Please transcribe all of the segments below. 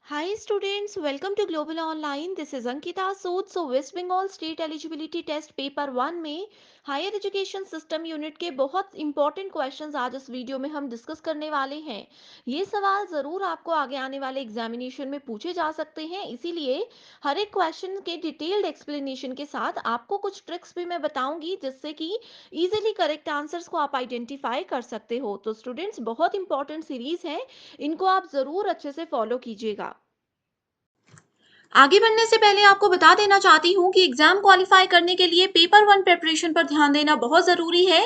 Hi students, welcome to Global Online. This is Ankita Sood. West Bengal State Eligibility Test paper 1 में higher education system unit के बहुत important questions आज इस video में हम discuss करने वाले हैं। ये सवाल ज़रूर आपको आगे आने वाले एग्जामिनेशन में पूछे जा सकते हैं, इसीलिए हर एक क्वेश्चन के डिटेल्ड एक्सप्लेनेशन के साथ आपको कुछ ट्रिक्स भी मैं बताऊंगी जिससे कि इजीली करेक्ट आंसर्स को आप आइडेंटिफाई कर सकते हो। तो स्टूडेंट्स, बहुत इंपॉर्टेंट सीरीज है, इनको आप ज़रूर अच्छे से फॉलो कीजिएगा। आगे बढ़ने से पहले आपको बता देना चाहती हूँ कि एग्जाम क्वालिफाई करने के लिए पेपर 1 प्रिपरेशन पर ध्यान देना बहुत ज़रूरी है।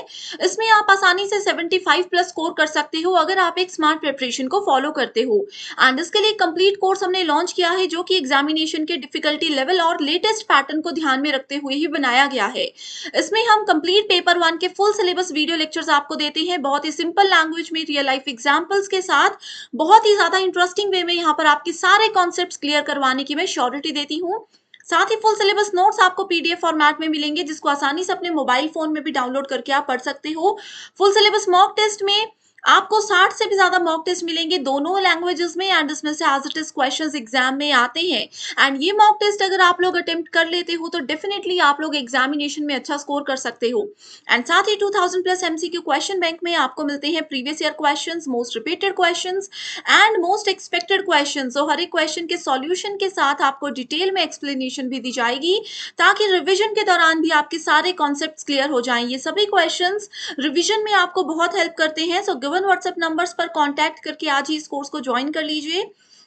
इसमें आप आसानी से 75 प्लस स्कोर कर सकते हो अगर आप एक स्मार्ट प्रिपरेशन को फॉलो करते हो। एंड इसके लिए कंप्लीट कोर्स हमने लॉन्च किया है जो कि एग्जामिनेशन के डिफिकल्टी लेवल और लेटेस्ट पैटर्न को ध्यान में रखते हुए ही बनाया गया है। इसमें हम कंप्लीट पेपर 1 के फुल सिलेबस वीडियो लेक्चर्स आपको देते हैं, बहुत ही सिंपल लैंग्वेज में रियल लाइफ एग्जाम्पल्स के साथ, बहुत ही ज्यादा इंटरेस्टिंग वे में यहाँ पर आपके सारे कॉन्सेप्ट्स क्लियर करवाने की मैं श्योरिटी देती हूँ। साथ ही फुल सिलेबस नोट्स आपको पीडीएफ फॉर्मेट में मिलेंगे जिसको आसानी से अपने मोबाइल फोन में भी डाउनलोड करके आप पढ़ सकते हो। फुल सिलेबस मॉक टेस्ट में आपको 60 से भी ज्यादा मॉक टेस्ट मिलेंगे दोनों लैंग्वेजेस में, एंड इसमें से as it is questions exam में आते हैं। एंड ये मॉक टेस्ट अगर आप लोग अटेम्प्ट कर लेते हो तो डेफिनेटली आप लोग एग्जामिनेशन में अच्छा स्कोर कर सकते हो। एंड साथ ही 2000 प्लस एमसीक्यू क्वेश्चन बैंक में आपको मिलते हैं previous year questions, most repeated questions and most expected questions. तो हर एक क्वेश्चन के सॉल्यूशन के साथ आपको डिटेल में एक्सप्लेनेशन भी दी जाएगी ताकि रिवीजन के दौरान भी आपके सारे कॉन्सेप्ट्स क्लियर हो जाएं। ये सभी क्वेश्चंस रिवीजन में आपको बहुत हेल्प करते हैं। सो गिवन व्हाट्सएप नंबर्स पर कॉन्टैक्ट करके आज ही इस कोर्स को ज्वाइन कर लीजिए।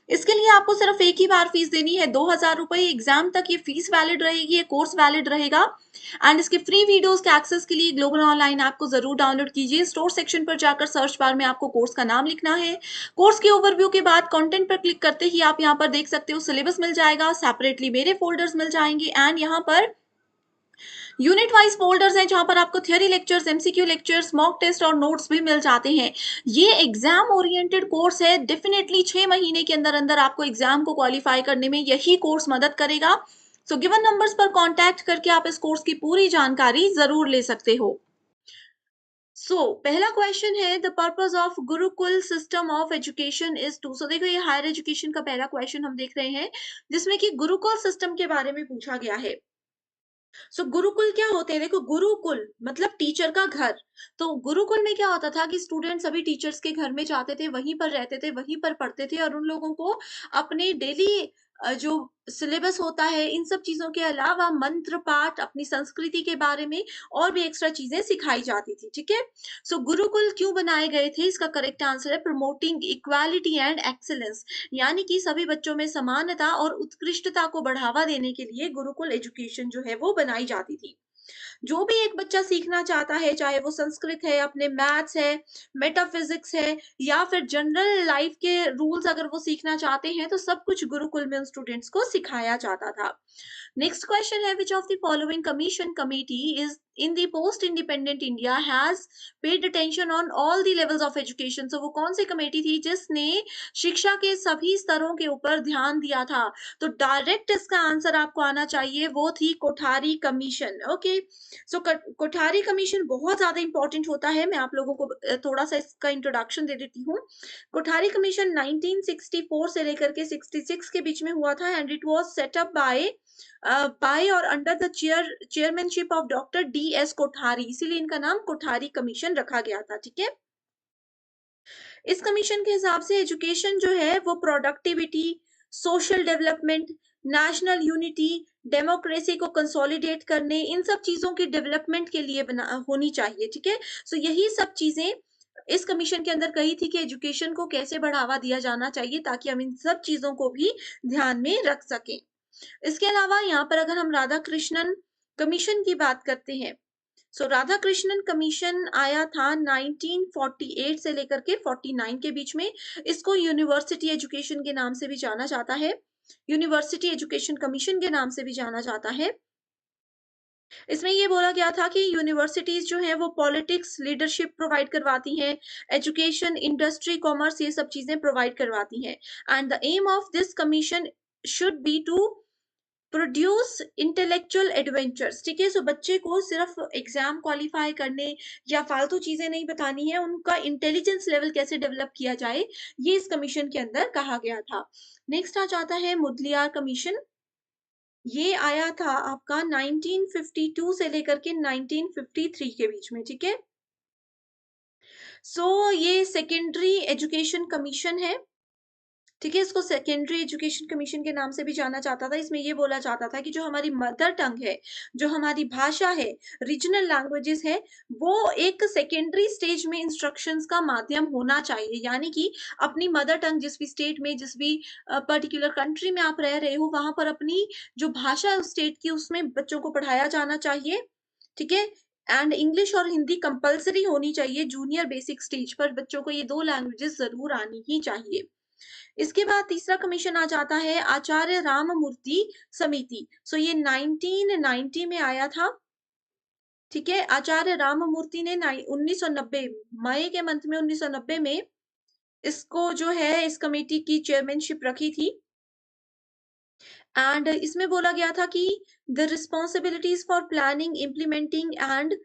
इसके लिए आपको सिर्फ एक ही बार फीस देनी है, 2000 रुपए। एग्जाम तक ये फीस वैलिड रहेगी, ये कोर्स वैलिड रहेगा। एंड इसके फ्री वीडियोस के एक्सेस के लिए ग्लोबल ऑनलाइन ऐप को जरूर डाउनलोड कीजिए। स्टोर सेक्शन पर जाकर सर्च बार में आपको कोर्स का नाम लिखना है। कोर्स के ओवरव्यू के बाद कंटेंट पर क्लिक करते ही आप यहाँ पर देख सकते हो सिलेबस मिल जाएगा, सेपरेटली मेरे फोल्डर्स मिल जाएंगे, एंड यहाँ पर यूनिट वाइज फोल्डर्स हैं जहां पर आपको theory lectures, MCQ lectures, mock test और नोट्स भी मिल जाते हैं। ये एग्जाम ओरिएंटेड कोर्स है, डेफिनेटली 6 महीने के अंदर अंदर आपको एग्जाम को क्वालिफाई करने में यही कोर्स मदद करेगा। सो गिवन नंबर्स पर कॉन्टैक्ट करके आप इस कोर्स की पूरी जानकारी जरूर ले सकते हो। पहला क्वेश्चन है, the purpose of Gurukul system of education is to. देखो, ये हायर एजुकेशन का पहला क्वेश्चन हम देख रहे हैं जिसमें कि गुरुकुल सिस्टम के बारे में पूछा गया है। गुरुकुल क्या होते हैं? देखो, गुरुकुल मतलब टीचर का घर। तो गुरुकुल में क्या होता था कि स्टूडेंट सभी टीचर्स के घर में जाते थे, वहीं पर रहते थे, वहीं पर पढ़ते थे, और उन लोगों को अपने डेली जो सिलेबस होता है इन सब चीजों के अलावा मंत्र पाठ, अपनी संस्कृति के बारे में और भी एक्स्ट्रा चीजें सिखाई जाती थी। ठीक है। गुरुकुल क्यों बनाए गए थे? इसका करेक्ट आंसर है प्रमोटिंग इक्वालिटी एंड एक्सेलेंस, यानी कि सभी बच्चों में समानता और उत्कृष्टता को बढ़ावा देने के लिए गुरुकुल एजुकेशन जो है वो बनाई जाती थी। जो भी एक बच्चा सीखना चाहता है, चाहे वो संस्कृत है, अपने मैथ्स है, मेटाफिजिक्स है, या फिर जनरल लाइफ के रूल्स अगर वो सीखना चाहते हैं, तो सब कुछ गुरुकुल में उन स्टूडेंट्स को सिखाया जाता था। नेक्स्ट क्वेश्चन है, which of the following commission committee is in the post independent India has paid attention on all the levels of education. वो कौन सी कमेटी थी जिसने शिक्षा के सभी स्तरों के ऊपर ध्यान दिया था? तो डायरेक्ट इसका आंसर आपको आना चाहिए, वो थी Kothari commission. Okay. Kothari commission बहुत ज्यादा इंपॉर्टेंट होता है। मैं आप लोगों को थोड़ा सा इसका इंट्रोडक्शन दे देती हूँ। कोठारी कमीशन 1964 से लेकर के 66 के बीच में हुआ था, and it was set up by or under the chairmanship of doctor D S Kothari, इसीलिए इनका नाम कोठारी कमीशन रखा गया था। ठीक है। इस कमीशन के हिसाब से एजुकेशन जो है वो productivity, social development, national unity, democracy को कंसोलिडेट करने, इन सब चीजों की डेवलपमेंट के लिए बना होनी चाहिए। ठीक है। यही सब चीजें इस कमीशन के अंदर कही थी कि एजुकेशन को कैसे बढ़ावा दिया जाना चाहिए ताकि हम इन सब चीजों को भी ध्यान में रख सकें। इसके अलावा यहाँ पर अगर हम राधा कृष्णन कमीशन की बात करते हैं, राधा कृष्णन कमीशन आया था 1948 से लेकर के 49 के बीच में। इसको यूनिवर्सिटी एजुकेशन के नाम से भी जाना जाता है, यूनिवर्सिटी एजुकेशन कमीशन के नाम से भी जाना जाता है। इसमें ये बोला गया था कि यूनिवर्सिटीज जो है वो पॉलिटिक्स, लीडरशिप प्रोवाइड करवाती हैं, एजुकेशन, इंडस्ट्री, कॉमर्स, ये सब चीजें प्रोवाइड करवाती हैं। And the aim of this commission should be to produce intellectual adventures, ठीक है? सो बच्चे को सिर्फ एग्जाम क्वालिफाई करने या फालतू चीजें नहीं बतानी है, उनका इंटेलिजेंस लेवल कैसे डेवलप किया जाए, ये इस कमीशन के अंदर कहा गया था। नेक्स्ट आ जाता है मुदलियार कमीशन। ये आया था आपका 1952 से लेकर के 1953 के बीच में, ठीक है? ये सेकेंडरी एजुकेशन कमीशन है, ठीक है? इसको सेकेंडरी एजुकेशन कमीशन के नाम से भी जाना जाता था। इसमें ये बोला जाता था कि जो हमारी मदर टंग है, जो हमारी भाषा है, रीजनल लैंग्वेजेस है, वो एक सेकेंडरी स्टेज में इंस्ट्रक्शंस का माध्यम होना चाहिए। यानी कि अपनी मदर टंग जिस भी स्टेट में, जिस भी पर्टिकुलर कंट्री में आप रह रहे हो, वहां पर अपनी जो भाषा है उस स्टेट की, उसमें बच्चों को पढ़ाया जाना चाहिए, ठीक है? एंड इंग्लिश और हिंदी कंपलसरी होनी चाहिए। जूनियर बेसिक स्टेज पर बच्चों को ये 2 लैंग्वेजेस ज़रूर आनी ही चाहिए। इसके बाद तीसरा कमीशन आ जाता है आचार्य राममूर्ति समिति। ये 1990 में आया था, ठीक है? आचार्य राममूर्ति ने 1990 मई के मंथ में 1990 में इसको जो है इस कमेटी की चेयरमैनशिप रखी थी। एंड इसमें बोला गया था कि the responsibilities for planning, implementing and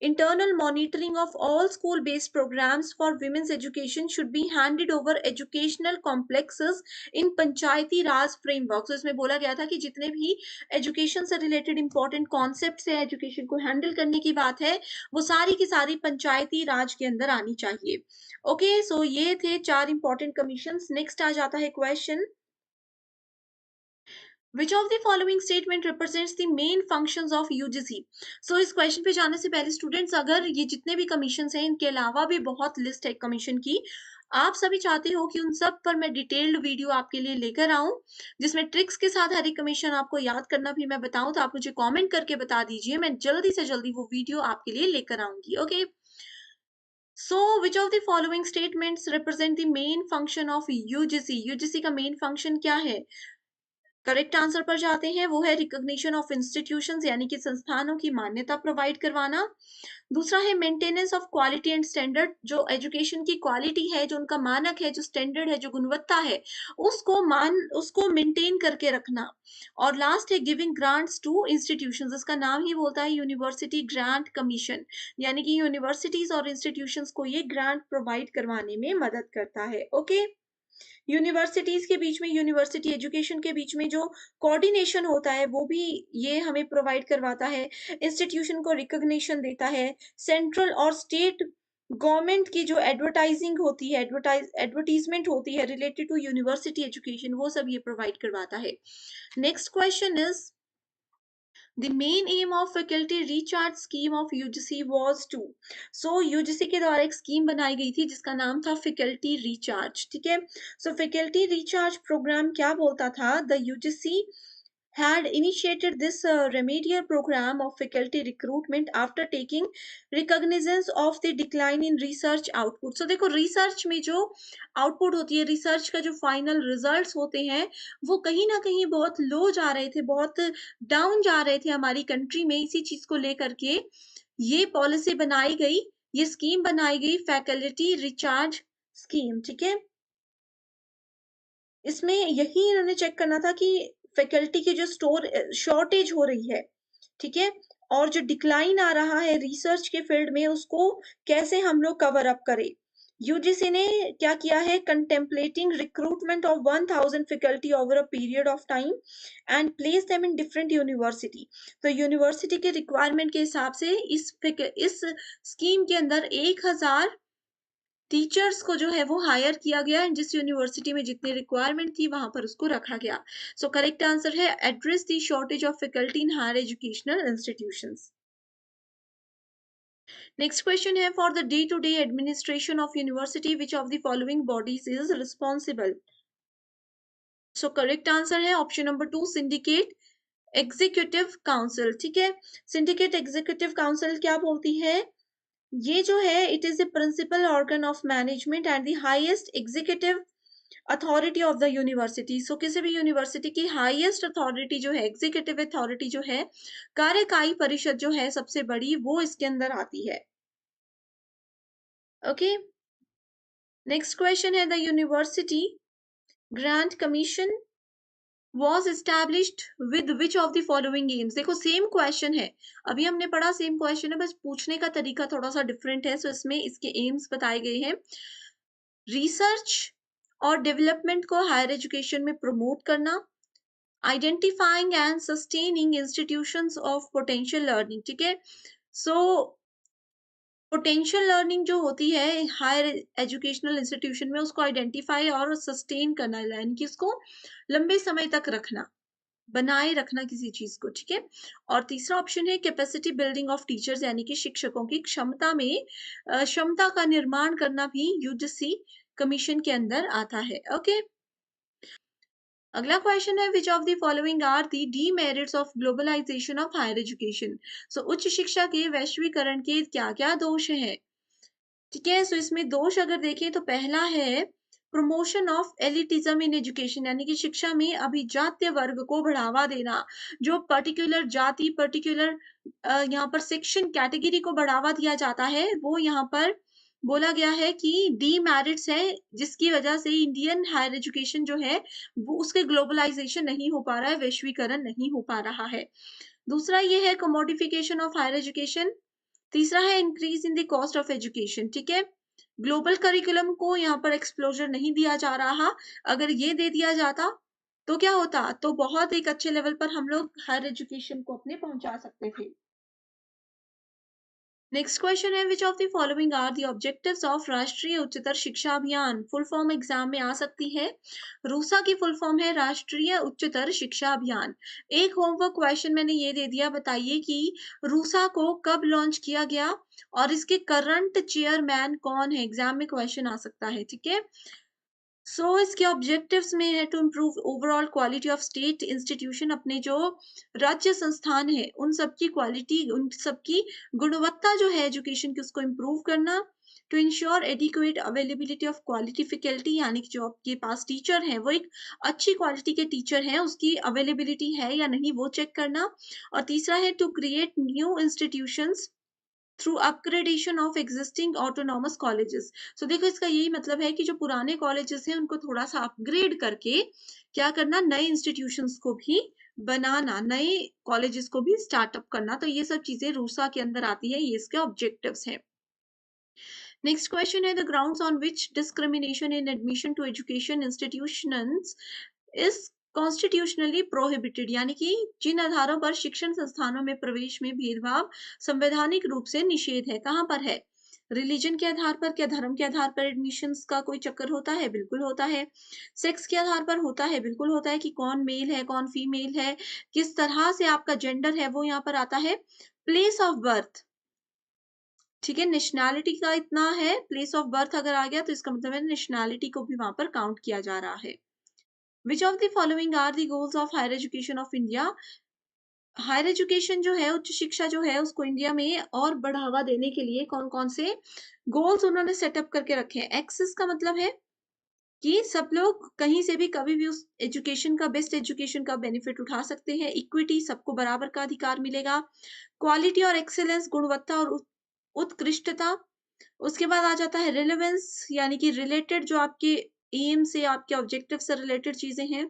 internal monitoring of all school based programs for women's education should be handed over educational complexes in Panchayati Raj framework। इसमें बोला गया था कि जितने भी एजुकेशन से रिलेटेड इंपॉर्टेंट कॉन्सेप्ट्स है, एजुकेशन को हैंडल करने की बात है, वो सारी की सारी पंचायती राज के अंदर आनी चाहिए। ओके, सो ये थे 4 इंपॉर्टेंट कमीशंस। नेक्स्ट आ जाता है question, Which of the following statement represents the main functions of UGC? इस क्वेश्चन पे जाने से पहले स्टूडेंट्स, अगर ये जितने भी कमीशन हैं, इनके अलावा भी बहुत लिस्ट है कमीशन की, आप सभी चाहते हो कि उन सब पर मैं डिटेल्ड वीडियो आपके लिए लेकर आऊं, जिसमें ट्रिक्स के साथ हर एक कमीशन आपको याद करना भी मैं बताऊं, तो आप मुझे कमेंट करके बता दीजिए, मैं जल्दी से जल्दी वो वीडियो आपके लिए लेकर आऊंगी। Okay, which of the following statements represent the main function of UGC? UGC का मेन फंक्शन क्या है? करेक्ट आंसर पर जाते हैं, वो है रिकॉग्निशन ऑफ इंस्टीट्यूशंस, यानी कि संस्थानों की मान्यता प्रोवाइड करवाना। दूसरा है maintenance of quality and standard, जो एजुकेशन की क्वालिटी है, जो उनका मानक है, जो स्टैंडर्ड है, जो गुणवत्ता है, उसको मेंटेन करके रखना। और लास्ट है गिविंग ग्रांट्स टू इंस्टीट्यूशंस, इसका नाम ही बोलता है यूनिवर्सिटी ग्रांट कमीशन, यानी कि यूनिवर्सिटीज और इंस्टीट्यूशंस को ये ग्रांट प्रोवाइड करवाने में मदद करता है। ओके, यूनिवर्सिटीज के बीच में, यूनिवर्सिटी एजुकेशन के बीच में जो कोऑर्डिनेशन होता है, वो भी ये हमें प्रोवाइड करवाता है। इंस्टीट्यूशन को रिकॉग्निशन देता है। सेंट्रल और स्टेट गवर्नमेंट की जो एडवर्टाइजिंग होती है, एडवर्टीजमेंट होती है रिलेटेड टू यूनिवर्सिटी एजुकेशन, वो सब ये प्रोवाइड करवाता है। Next question is The main aim of faculty recharge scheme of UGC was to, UGC के द्वारा एक स्कीम बनाई गई थी जिसका नाम था फैकल्टी रिचार्ज, ठीक है? फैकल्टी रिचार्ज प्रोग्राम क्या बोलता था? The UGC had initiated this remedial program of faculty recruitment after taking recognizance of the decline in research output। देखो, रिसर्च में जो आउटपुट होती है, रिसर्च का जो फाइनल रिजल्ट्स होते हैं, वो कहीं ना कहीं बहुत लो जा रहे थे, बहुत डाउन जा रहे थे हमारी कंट्री में। इसी चीज को लेकर के ये पॉलिसी बनाई गई, ये स्कीम बनाई गई, फैकल्टी रिचार्ज स्कीम, ठीक है? इसमें यही इन्होंने चेक करना था कि फैकल्टी की जो शॉर्टेज हो रही है, ठीक है? और जो डिक्लाइन आ रहा है रिसर्च के फील्ड में, उसको कैसे हम लोग कवर अप करें। यूजीसी ने क्या किया है? Contemplating recruitment of 1000 faculty over a period of time and place them in different university. तो यूनिवर्सिटी के रिक्वायरमेंट के हिसाब से इस स्कीम के अंदर 1000 टीचर्स को जो है वो हायर किया गया, एंड जिस यूनिवर्सिटी में जितनी रिक्वायरमेंट थी वहां पर उसको रखा गया। करेक्ट आंसर है address the shortage of faculty in higher educational institutions. Next question है, for the day to day administration of university which of the following bodies is responsible? Correct answer है option number 2, syndicate executive council, ठीक है? Syndicate executive council क्या बोलती है? ये जो है, it is the principal organ of management and the highest executive authority of the university. किसी भी यूनिवर्सिटी की हाईएस्ट अथॉरिटी जो है, एग्जीक्यूटिव अथॉरिटी जो है, कार्यकारी परिषद जो है सबसे बड़ी, वो इसके अंदर आती है। ओके, नेक्स्ट क्वेश्चन है, the university grant commission was established with which of the following AIIMS. देखो सेम क्वेश्चन है, अभी हमने पढ़ा सेम क्वेश्चन है, बस पूछने का तरीका थोड़ा सा डिफरेंट है। सो इसमें इसके एम्स बताए गए हैं। रिसर्च और डेवलपमेंट को हायर एजुकेशन में प्रमोट करना, identifying and sustaining institutions of potential learning, ठीक है। सो पोटेंशियल लर्निंग जो होती है हायर एजुकेशनल इंस्टीट्यूशन में, उसको आइडेंटिफाई और सस्टेन करना, यानी कि उसको लंबे समय तक रखना, बनाए रखना किसी चीज को, ठीक है। और तीसरा ऑप्शन है कैपेसिटी बिल्डिंग ऑफ टीचर्स, यानी कि शिक्षकों की क्षमता में क्षमता का निर्माण करना भी यूजीसी कमीशन के अंदर आता है। ओके, अगला क्वेश्चन है which of the following are the demerits of globalization of higher education. So उच्च शिक्षा के वैश्वीकरण के क्या क्या दोष हैं, ठीक है। सो इसमें दोष अगर देखें तो पहला है promotion of elitism in education, यानी कि शिक्षा में अभिजात्य वर्ग को बढ़ावा देना, जो पर्टिकुलर जाति, पर्टिकुलर यहाँ पर सेक्शन कैटेगरी को बढ़ावा दिया जाता है, वो यहाँ पर बोला गया है कि डीमेरिट्स है, जिसकी वजह से इंडियन हायर एजुकेशन जो है वो उसके ग्लोबलाइजेशन नहीं हो पा रहा है, वैश्वीकरण नहीं हो पा रहा है। दूसरा ये है कमोडिफिकेशन ऑफ हायर एजुकेशन। तीसरा है increase in the cost of education, ठीक है। ग्लोबल करिकुलम को यहाँ पर एक्सप्लोजर नहीं दिया जा रहा। अगर ये दे दिया जाता तो क्या होता, तो बहुत एक अच्छे लेवल पर हम लोग हायर एजुकेशन को अपने पहुंचा सकते थे। नेक्स्ट क्वेश्चन है which of the following are the objectives of Rashtriya Uchchatar शिक्षा अभियान। फुल फॉर्म एग्जाम में आ सकती है। रूसा की फुल फॉर्म है राष्ट्रीय उच्चतर शिक्षा अभियान। एक होमवर्क क्वेश्चन मैंने ये दे दिया, बताइए कि रूसा को कब लॉन्च किया गया और इसके करंट चेयरमैन कौन है, एग्जाम में क्वेश्चन आ सकता है, ठीक है। इसके ऑब्जेक्टिव्स में है to improve overall quality of state institution, अपने जो राज्य संस्थान है उन सबकी क्वालिटी, उन सबकी गुणवत्ता जो है एजुकेशन की, उसको इम्प्रूव करना। To ensure adequate availability of quality faculty, यानी कि जो आपके पास टीचर है वो एक अच्छी क्वालिटी के टीचर हैं, उसकी अवेलेबिलिटी है या नहीं वो चेक करना। और तीसरा है to create new institutions through upgradation of existing autonomous colleges. So देखो इसका यही मतलब है कि जो पुराने कॉलेजेस हैं उनको थोड़ा सा अपग्रेड करके क्या करना, नए इंस्टीट्यूशंस को भी बनाना, नए कॉलेजेस को भी स्टार्टअप करना। तो ये सब चीजें रूसा के अंदर आती है, ये इसके ऑब्जेक्टिव्स हैं। नेक्स्ट क्वेश्चन है the grounds on which discrimination in admission to education institutions is constitutionally prohibited, यानी कि जिन आधारों पर शिक्षण संस्थानों में प्रवेश में भेदभाव संवैधानिक रूप से निषेध है, कहाँ पर है। रिलीजन के आधार पर, क्या धर्म के आधार पर एडमिशंस का कोई चक्कर होता है, बिल्कुल होता है। सेक्स के आधार पर होता है, बिल्कुल होता है, कि कौन मेल है कौन फीमेल है, किस तरह से आपका जेंडर है वो यहाँ पर आता है। प्लेस ऑफ बर्थ, ठीक है, नेशनैलिटी का इतना है, प्लेस ऑफ बर्थ अगर आ गया तो इसका मतलब है नेशनैलिटी को भी वहां पर काउंट किया जा रहा है। Which of the following are the goals of higher education of India. Higher education जो है, उच्च शिक्षा जो है, उसको इंडिया में और बढ़ावा देने के लिए कौन कौन से गोल्स उन्होंने सेटअप करके रखे हैं। एक्सेस का मतलब है कि सब लोग कहीं से भी कभी भी उस एजुकेशन का, बेस्ट एजुकेशन का बेनिफिट उठा सकते हैं। इक्विटी, सबको बराबर का अधिकार मिलेगा। क्वालिटी और एक्सेलेंस, गुणवत्ता और उत्कृष्टता। उसके बाद आ जाता है रिलेवेंस, यानी कि रिलेटेड, जो आपके एम से, आपके ऑब्जेक्टिव से रिलेटेड चीजें हैं।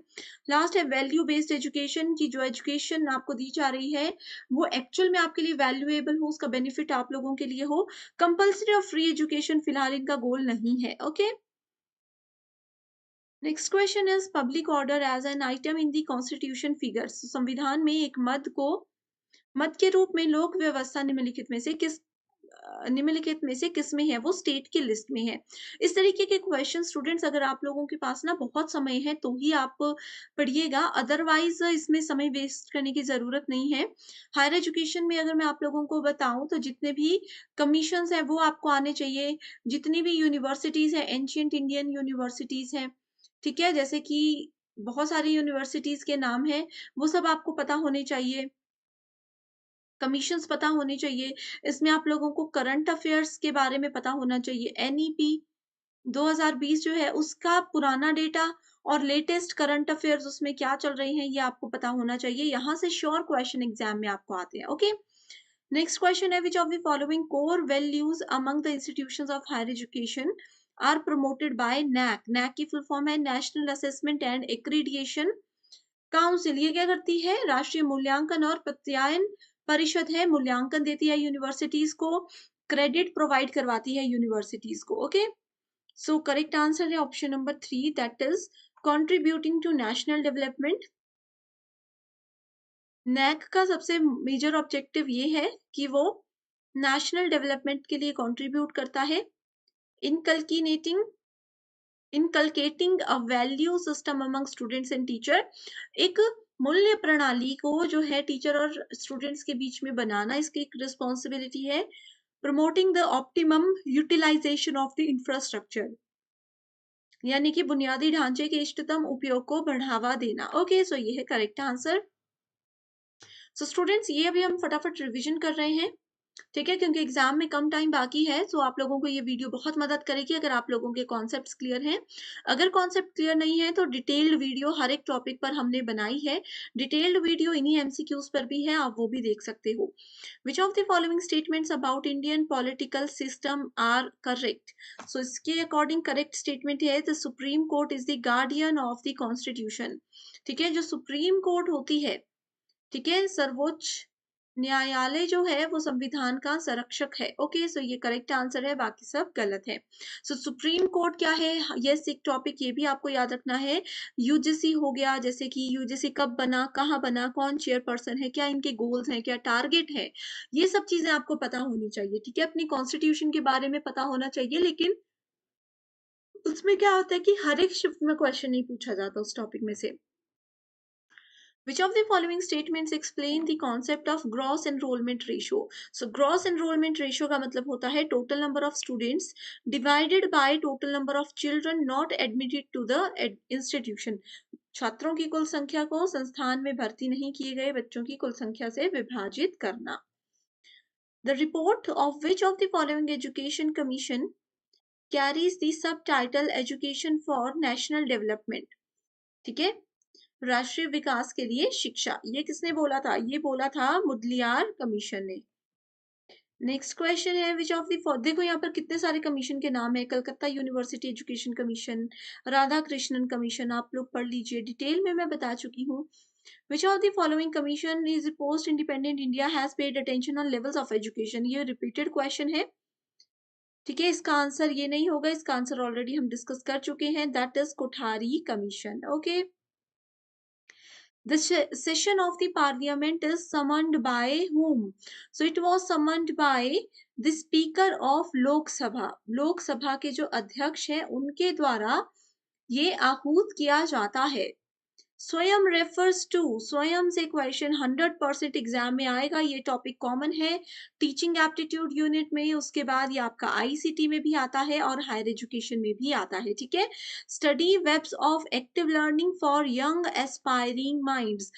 लास्ट है वैल्यू बेस्ड एजुकेशन, की जो एजुकेशन आपको दी जा रही है वो एक्चुअल में आपके लिए वैल्यूएबल हो, उसका बेनिफिट आप लोगों के लिए हो। कंपल्सरी और फ्री एजुकेशन फिलहाल इनका गोल नहीं है। Okay, next question is public order as an item in the constitution figures. संविधान में एक मद के रूप में लोक व्यवस्था निम्नलिखित में से किस में है, वो स्टेट की लिस्ट में है। इस तरीके के क्वेश्चन स्टूडेंट्स अगर आप लोगों के पास ना बहुत समय है तो ही आप पढ़िएगा, अदरवाइज इसमें समय वेस्ट करने की जरूरत नहीं है। हायर एजुकेशन में अगर मैं आप लोगों को बताऊं तो जितने भी कमीशंस है वो आपको आने चाहिए, जितनी भी यूनिवर्सिटीज है, एंशियंट इंडियन यूनिवर्सिटीज है, ठीक है, जैसे कि बहुत सारी यूनिवर्सिटीज के नाम है, वो सब आपको पता होने चाहिए, कमीशंस पता होने चाहिए। इसमें आप लोगों को करंट अफेयर्स के बारे में पता होना चाहिए। एनईपी 2020 जो है उसका पुराना डेटा और लेटेस्ट करंट अफेयर्स उसमें क्या चल रही हैं ये आपको पता होना चाहिए। यहाँ से श्योर क्वेश्चन एग्जाम में आपको आते हैं। ओके, नेक्स्ट क्वेश्चन है which of the following core values among the institutions of higher education are promoted by NAAC. NAAC की फुल फॉर्म है national assessment and accreditation council ये क्या करती है? राष्ट्रीय मूल्यांकन और प्रत्यायन परिषद है, मूल्यांकन देती है यूनिवर्सिटीज को, क्रेडिट प्रोवाइड करवाती है यूनिवर्सिटीज को। ओके, सो करेक्ट आंसर है option number 3, that is contributing to national development. NAAC का सबसे मेजर ऑब्जेक्टिव ये है कि वो नेशनल डेवलपमेंट के लिए कंट्रीब्यूट करता है। Inculcating inculcating a value system among students and teacher, एक मूल्य प्रणाली को जो है टीचर और स्टूडेंट्स के बीच में बनाना इसकी एक रिस्पॉन्सिबिलिटी है। Promoting the optimum utilization of the infrastructure, यानी कि बुनियादी ढांचे के इष्टतम उपयोग को बढ़ावा देना। ओके, सो ये है करेक्ट आंसर। सो स्टूडेंट्स, ये अभी हम फटाफट रिवीजन कर रहे हैं, ठीक है, क्योंकि एग्जाम में कम टाइम बाकी है। सो आप लोगों को ये वीडियो बहुत मदद करेगी अगर आप लोगों के कॉन्सेप्ट्स क्लियर हैं। अगर कॉन्सेप्ट क्लियर नहीं है तो डिटेल्ड वीडियो हर एक टॉपिक पर हमने बनाई है। डिटेल्ड वीडियो इन्हीं एमसीक्यूज पर भी है, आप वो भी देख सकते हो। Which of the following statements about Indian political system are correct? So इसके अकॉर्डिंग करेक्ट स्टेटमेंट है the supreme court is the guardian of the constitution. ठीक है, जो सुप्रीम कोर्ट होती है, ठीक है, सर्वोच्च न्यायालय जो है वो संविधान का संरक्षक है। ओके, सो ये करेक्ट आंसर है, बाकी सब गलत है। सो सुप्रीम कोर्ट क्या है? यस, एक टॉपिक ये भी आपको याद रखना है। यूजीसी हो गया, जैसे कि यूजीसी कब बना, कहाँ बना, कौन चेयरपर्सन है, क्या इनके गोल्स हैं, क्या टारगेट है, ये सब चीजें आपको पता होनी चाहिए। ठीक है, अपनी कॉन्स्टिट्यूशन के बारे में पता होना चाहिए, लेकिन उसमें क्या होता है कि हर एक शिफ्ट में क्वेश्चन नहीं पूछा जाता उस टॉपिक में से। Which of the following statements explain the concept of gross enrollment ratio? So gross enrollment ratio का मतलब होता है total number of students divided by total number of children not admitted to the institution. छात्रों की कुल संख्या को संस्थान में भर्ती नहीं किए गए बच्चों की कुल संख्या से विभाजित करना। The report of which of the following education commission carries the subtitle Education for National Development? ठीक है, राष्ट्रीय विकास के लिए शिक्षा, ये किसने बोला था? ये बोला था मुदलियार कमीशन ने। नेक्स्ट क्वेश्चन है विच ऑफ द, देखो यहाँ पर कितने सारे कमीशन के नाम है। Calcutta university education commission, Radha Krishnan commission, आप लोग पढ़ लीजिए, डिटेल में मैं बता चुकी हूँ। विच of the following commission is post independent India has paid attention on levels of education? ये रिपीटेड क्वेश्चन है, ठीक है, इसका आंसर ये नहीं होगा, इसका आंसर ऑलरेडी हम डिस्कस कर चुके हैं, that is Kothari commission. Okay, the session of the parliament is summoned by whom? So it was summoned by the speaker of lok sabha, lok sabha के जो अध्यक्ष हैं उनके द्वारा ये आहूत किया जाता है। स्वयं रेफर्स टू, स्वयं से क्वेश्चन 100% एग्जाम में आएगा, ये टॉपिक कॉमन है टीचिंग एप्टीट्यूड यूनिट में, उसके बाद ये आपका आईसीटी में भी आता है और हायर एजुकेशन में भी आता है। ठीक है, study webs of active learning for young aspiring minds,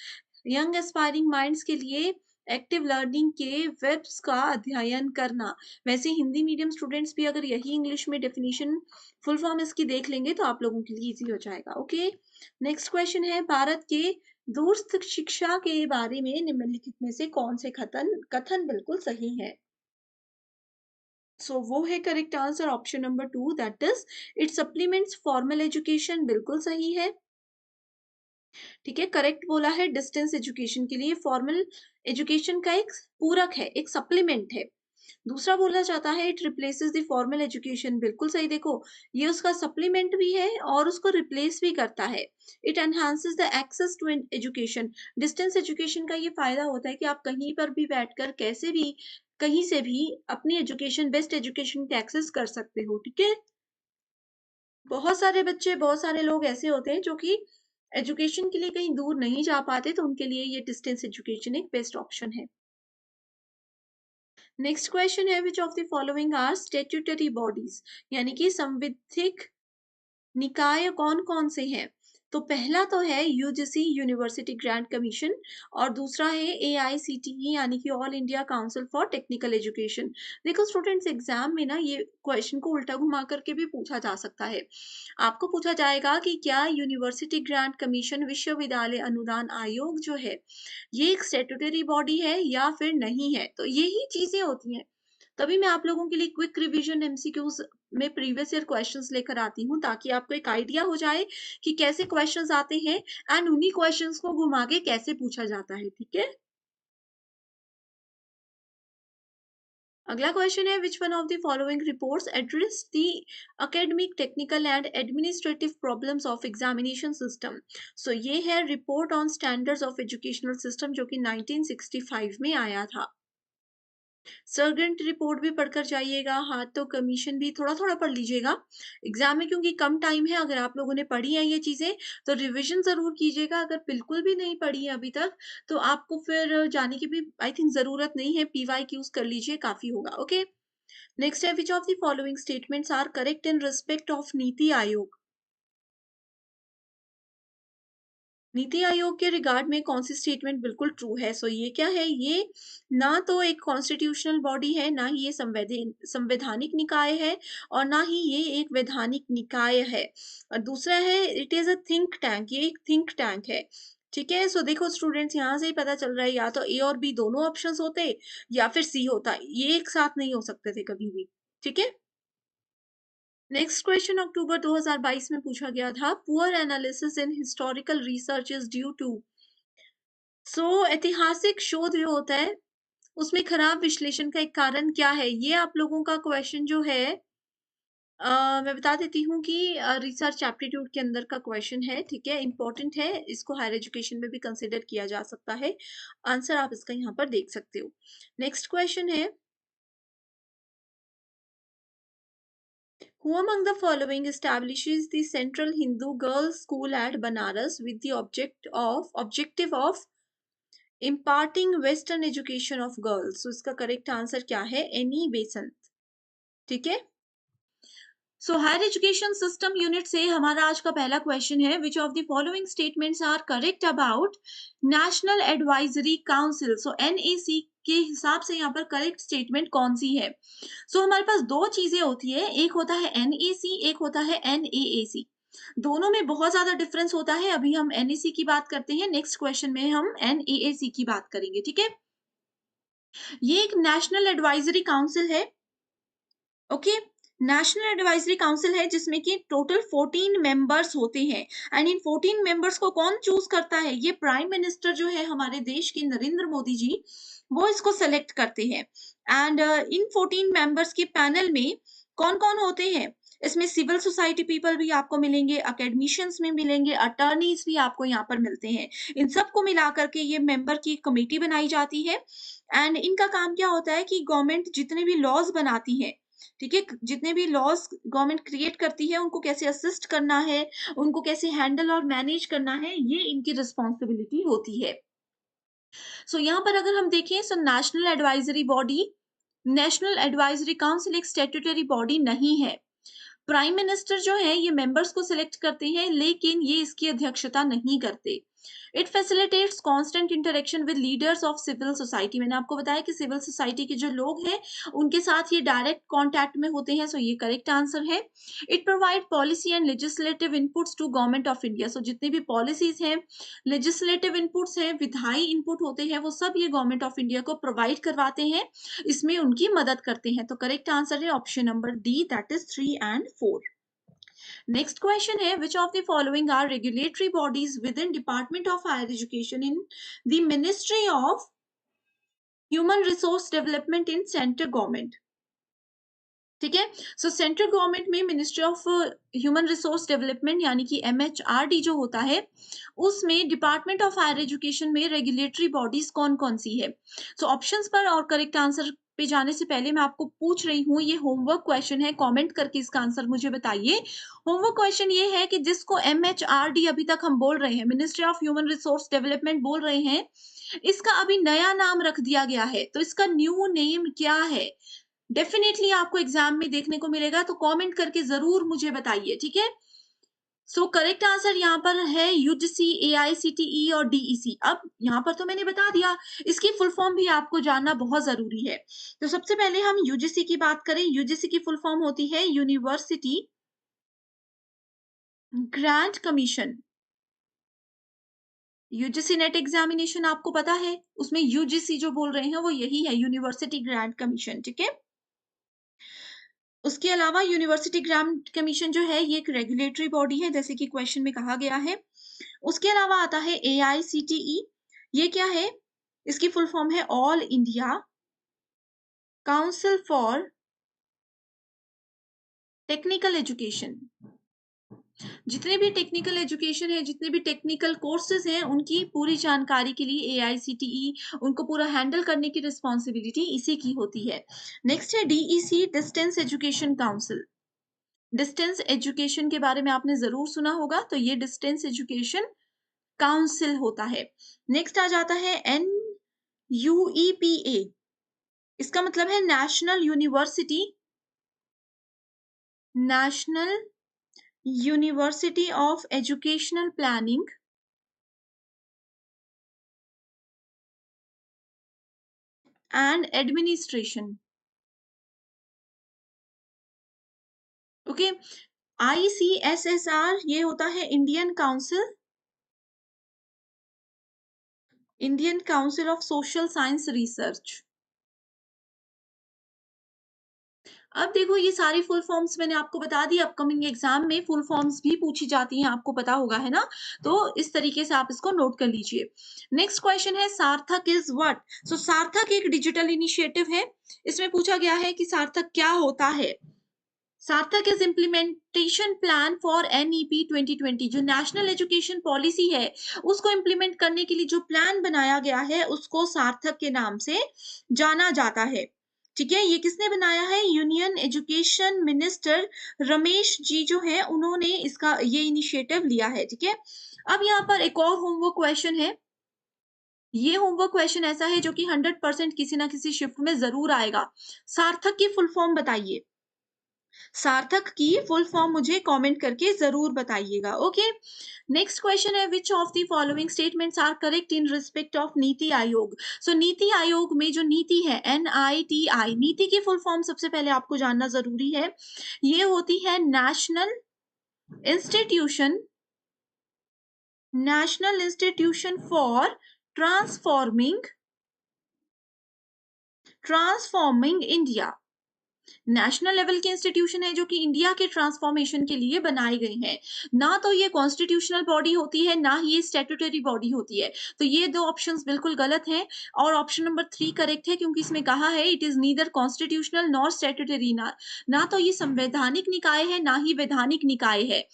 young aspiring minds के लिए एक्टिव लर्निंग के वेब्स का अध्ययन करना। वैसे हिंदी मीडियम स्टूडेंट्स भी अगर यही इंग्लिश में डेफिनेशन फुल फॉर्म इसकी देख लेंगे तो आप लोगों के लिए इजी हो जाएगा। ओके, नेक्स्ट क्वेश्चन है भारत के दूरस्थ शिक्षा के बारे में निम्नलिखित में से कौन से कथन कथन बिल्कुल सही है? सो वो है correct answer option number 2, that is it supplements formal education, बिल्कुल सही है। ठीक है, करेक्ट बोला है, डिस्टेंस एजुकेशन के लिए फॉर्मल एजुकेशन का एक पूरक है, एक सप्लीमेंट है। दूसरा बोला जाता है it replaces the formal education, बिल्कुल सही। देखो, ये उसका सप्लीमेंट भी है और उसको रिप्लेस भी करता है। It enhances the access to education, distance education का ये फायदा होता है कि आप कहीं पर भी बैठकर कैसे भी कहीं से भी अपनी एजुकेशन, बेस्ट एजुकेशन की एक्सेस कर सकते हो। ठीक है, बहुत सारे बच्चे, बहुत सारे लोग ऐसे होते हैं जो कि एजुकेशन के लिए कहीं दूर नहीं जा पाते, तो उनके लिए ये डिस्टेंस एजुकेशन एक बेस्ट ऑप्शन है। नेक्स्ट क्वेश्चन है which of the following are statutory bodies, यानी कि संविधिक निकाय कौन कौन से हैं? तो पहला तो है यूजीसी यूनिवर्सिटी ग्रांट कमीशन और दूसरा है एआईसीटीई यानी कि all India council for technical education. देखो स्टूडेंट्स, एग्जाम में ना ये क्वेश्चन को उल्टा घुमा करके भी पूछा जा सकता है। आपको पूछा जाएगा कि क्या यूनिवर्सिटी ग्रांट कमीशन, विश्वविद्यालय अनुदान आयोग जो है, ये एक स्टेट्यूटरी बॉडी है या फिर नहीं है? तो यही चीजें होती हैं, तभी मैं आप लोगों के लिए क्विक रिवीजन एमसीक्यूज में प्रीवियस ईयर क्वेश्चंस लेकर आती हूँ, ताकि आपको एक आइडिया हो जाए कि कैसे क्वेश्चंस आते हैं एंड उन्हीं क्वेश्चंस को घुमा के कैसे पूछा जाता है, ठीक है? अगला क्वेश्चन है, which one of the following reports address the academic technical and administrative problems of examination system. So ये है report on standards of educational system, जो कि 1965 में आया था। सर्जेंट रिपोर्ट भी पढ़कर जाइएगा, हाँ तो कमीशन भी थोड़ा थोड़ा पढ़ लीजिएगा। एग्जाम में क्योंकि कम टाइम है, अगर आप लोगों ने पढ़ी है ये चीजें तो रिवीजन जरूर कीजिएगा। अगर बिल्कुल भी नहीं पढ़ी है अभी तक तो आपको फिर जाने की भी आई थिंक जरूरत नहीं है, पीवाई यूज कर लीजिए, काफी होगा। ओके, नेक्स्ट है, which of the following statements are correct in respect of NITI Aayog. NITI Aayog के रिगार्ड में कौन सी स्टेटमेंट बिल्कुल ट्रू है? सो ये क्या है, ये ना तो एक कॉन्स्टिट्यूशनल बॉडी है, ना ही ये संवैधानिक निकाय है, और ना ही ये एक वैधानिक निकाय है। और दूसरा है, it is a think tank, ये एक थिंक टैंक है। ठीक है, सो देखो स्टूडेंट्स, यहाँ से ही पता चल रहा है या तो ए और बी दोनों ऑप्शंस होते या फिर सी होता, ये एक साथ नहीं हो सकते थे कभी भी। ठीक है, नेक्स्ट क्वेश्चन अक्टूबर 2022 में पूछा गया था, poor analysis in historical research is due to. So ऐतिहासिक शोध जो होता है उसमें खराब विश्लेषण का एक कारण क्या है, ये आप लोगों का क्वेश्चन जो है मैं बता देती हूँ कि रिसर्च एप्टीट्यूड के अंदर का क्वेश्चन है। ठीक है, इंपॉर्टेंट है, इसको हायर एजुकेशन में भी कंसिडर किया जा सकता है। आंसर आप इसका यहाँ पर देख सकते हो। नेक्स्ट क्वेश्चन है, who among the following establishes the Central Hindu Girls School at Banaras with the objective of imparting Western education of girls? So इसका करेक्ट आंसर क्या है? Annie Besant. ठीक है, so higher education system unit से हमारा आज का पहला क्वेश्चन है, which of the following statements are correct about national advisory council. So NAC के हिसाब से यहाँ पर करेक्ट स्टेटमेंट कौन सी है? सो हमारे पास दो चीजें होती है, एक होता है एनएसी, एक होता है एनएएसी। दोनों में बहुत ज्यादा डिफरेंस होता है। अभी हम एनएसी की बात करते हैं, नेक्स्ट क्वेश्चन में हम एनएएसी की बात करेंगे। ठीक है, ये एक नेशनल एडवाइजरी काउंसिल है। ओके, नेशनल एडवाइजरी काउंसिल है जिसमें कि टोटल 14 मेंबर्स होते हैं, एंड इन 14 मेंबर्स को कौन चूज करता है? ये प्राइम मिनिस्टर जो है हमारे देश के नरेंद्र मोदी जी, वो इसको सेलेक्ट करते हैं। एंड इन 14 मेंबर्स के पैनल में कौन कौन होते हैं? इसमें सिविल सोसाइटी पीपल भी आपको मिलेंगे, अकेडमिशियंस में मिलेंगे, अटर्नीज भी आपको यहाँ पर मिलते हैं। इन सबको मिला करके ये मेंबर की कमेटी बनाई जाती है, एंड इनका काम क्या होता है कि गवर्नमेंट जितने भी लॉज बनाती है, ठीक है, जितने भी लॉज गवर्नमेंट क्रिएट करती है उनको कैसे असिस्ट करना है, उनको कैसे हैंडल और मैनेज करना है, ये इनकी रिस्पॉन्सिबिलिटी होती है। सो यहाँ पर अगर हम देखें, so national advisory body, national advisory council एक स्टेट्यूटरी बॉडी नहीं है। प्राइम मिनिस्टर जो है ये मेंबर्स को सिलेक्ट करते हैं, लेकिन ये इसकी अध्यक्षता नहीं करते। It facilitates constant interaction with leaders of civil society. मैंने आपको बताया कि सिविल सोसाइटी के जो लोग हैं उनके साथ ये डायरेक्ट कांटेक्ट में होते हैं, सो ये करेक्ट आंसर है। It provide policy and legislative inputs to government of India. So जितनी भी पॉलिसीज हैं, लेजिस्लेटिव इनपुट्स हैं, विधायी इनपुट होते हैं, वो सब ये गवर्नमेंट ऑफ इंडिया को प्रोवाइड करवाते हैं, इसमें उनकी मदद करते हैं। तो करेक्ट आंसर है option number D, that is 3 and 4। Next question है, which of the following are regulatory bodies within department of higher education in the ministry of human resource development in central government. ठीक है, so central government में ministry of human resource development यानी कि MHRD जो होता है, उसमें department of higher education में रेगुलेटरी बॉडीज कौन कौन सी है? सो ऑप्शंस पर और करेक्ट आंसर पे जाने से पहले मैं आपको पूछ रही हूँ, ये होमवर्क क्वेश्चन है, कमेंट करके इसका आंसर मुझे बताइए। होमवर्क क्वेश्चन ये है कि जिसको एमएचआरडी अभी तक हम बोल रहे हैं, ministry of human resource development बोल रहे हैं, इसका अभी नया नाम रख दिया गया है, तो इसका न्यू नेम क्या है? डेफिनेटली आपको एग्जाम में देखने को मिलेगा, तो कमेंट करके जरूर मुझे बताइए। ठीक है, सो करेक्ट आंसर यहाँ पर है यूजीसी, एआईसीटीई और डीईसी। अब यहाँ पर तो मैंने बता दिया, इसकी फुल फॉर्म भी आपको जानना बहुत जरूरी है। तो सबसे पहले हम यूजीसी की बात करें, यूजीसी की फुल फॉर्म होती है university grant commission. UGC net examination आपको पता है, उसमें यूजीसी जो बोल रहे हैं वो यही है, यूनिवर्सिटी ग्रांट कमीशन। ठीक है, उसके अलावा यूनिवर्सिटी ग्रांट कमीशन जो है ये एक रेगुलेटरी बॉडी है, जैसे कि क्वेश्चन में कहा गया है। उसके अलावा आता है AICTE। ये क्या है? इसकी फुल फॉर्म है all India council for technical education. जितने भी टेक्निकल एजुकेशन है, जितने भी टेक्निकल कोर्सेज हैं, उनकी पूरी जानकारी के लिए AICTE उनको पूरा हैंडल करने की रिस्पॉन्सिबिलिटी इसी की होती है। नेक्स्ट है DEC, distance education council. Distance education के बारे में आपने जरूर सुना होगा, तो ये डिस्टेंस एजुकेशन काउंसिल होता है। नेक्स्ट आ जाता है NUEPA। इसका मतलब है national university of educational planning and administration. Okay. ICSSR ये होता है Indian council of social science research. अब देखो ये सारी फुल फॉर्म्स मैंने आपको बता दी, अपकमिंग एग्जाम में फुल फॉर्म्स भी पूछी जाती हैं, आपको पता होगा, है ना? तो इस तरीके से आप इसको नोट कर लीजिए। नेक्स्ट क्वेश्चन है सार्थक इज व्हाट? सो सार्थक एक डिजिटल इनिशिएटिव है। इसमें पूछा गया है कि सार्थक क्या होता है। सार्थक is implementation plan for NEP 2020। जो नेशनल एजुकेशन पॉलिसी है उसको इम्प्लीमेंट करने के लिए जो प्लान बनाया गया है उसको सार्थक के नाम से जाना जाता है। ठीक है, ये किसने बनाया है? Union education minister Ramesh ji जो है उन्होंने इसका ये इनिशिएटिव लिया है। ठीक है, अब यहाँ पर एक और होमवर्क क्वेश्चन है। ये होमवर्क क्वेश्चन ऐसा है जो कि 100% किसी ना किसी शिफ्ट में जरूर आएगा। सार्थक की फुल फॉर्म बताइए। सार्थक की फुल फॉर्म मुझे कमेंट करके जरूर बताइएगा। ओके। नेक्स्ट क्वेश्चन है which of the following statements are correct in respect of NITI Aayog? सो नीति आयोग में जो नीति है NITI, नीति की फुल फॉर्म सबसे पहले आपको जानना जरूरी है। ये होती है institution national institution for transforming transforming India. National level के इंस्टीट्यूशन है जो कि इंडिया के ट्रांसफॉर्मेशन के लिए बनाए गए हैं। ना तो ये कॉन्स्टिट्यूशनल बॉडी होती है, ना ही ये स्टैट्यूटरी बॉडी होती है। तो ये दो ऑप्शंस बिल्कुल गलत हैं और ऑप्शन नंबर 3 करेक्ट है, क्योंकि इसमें कहा है it is neither constitutional nor statutory. ना तो ये संवैधानिक निकाय है, ना ही वैधानिक निकाय है।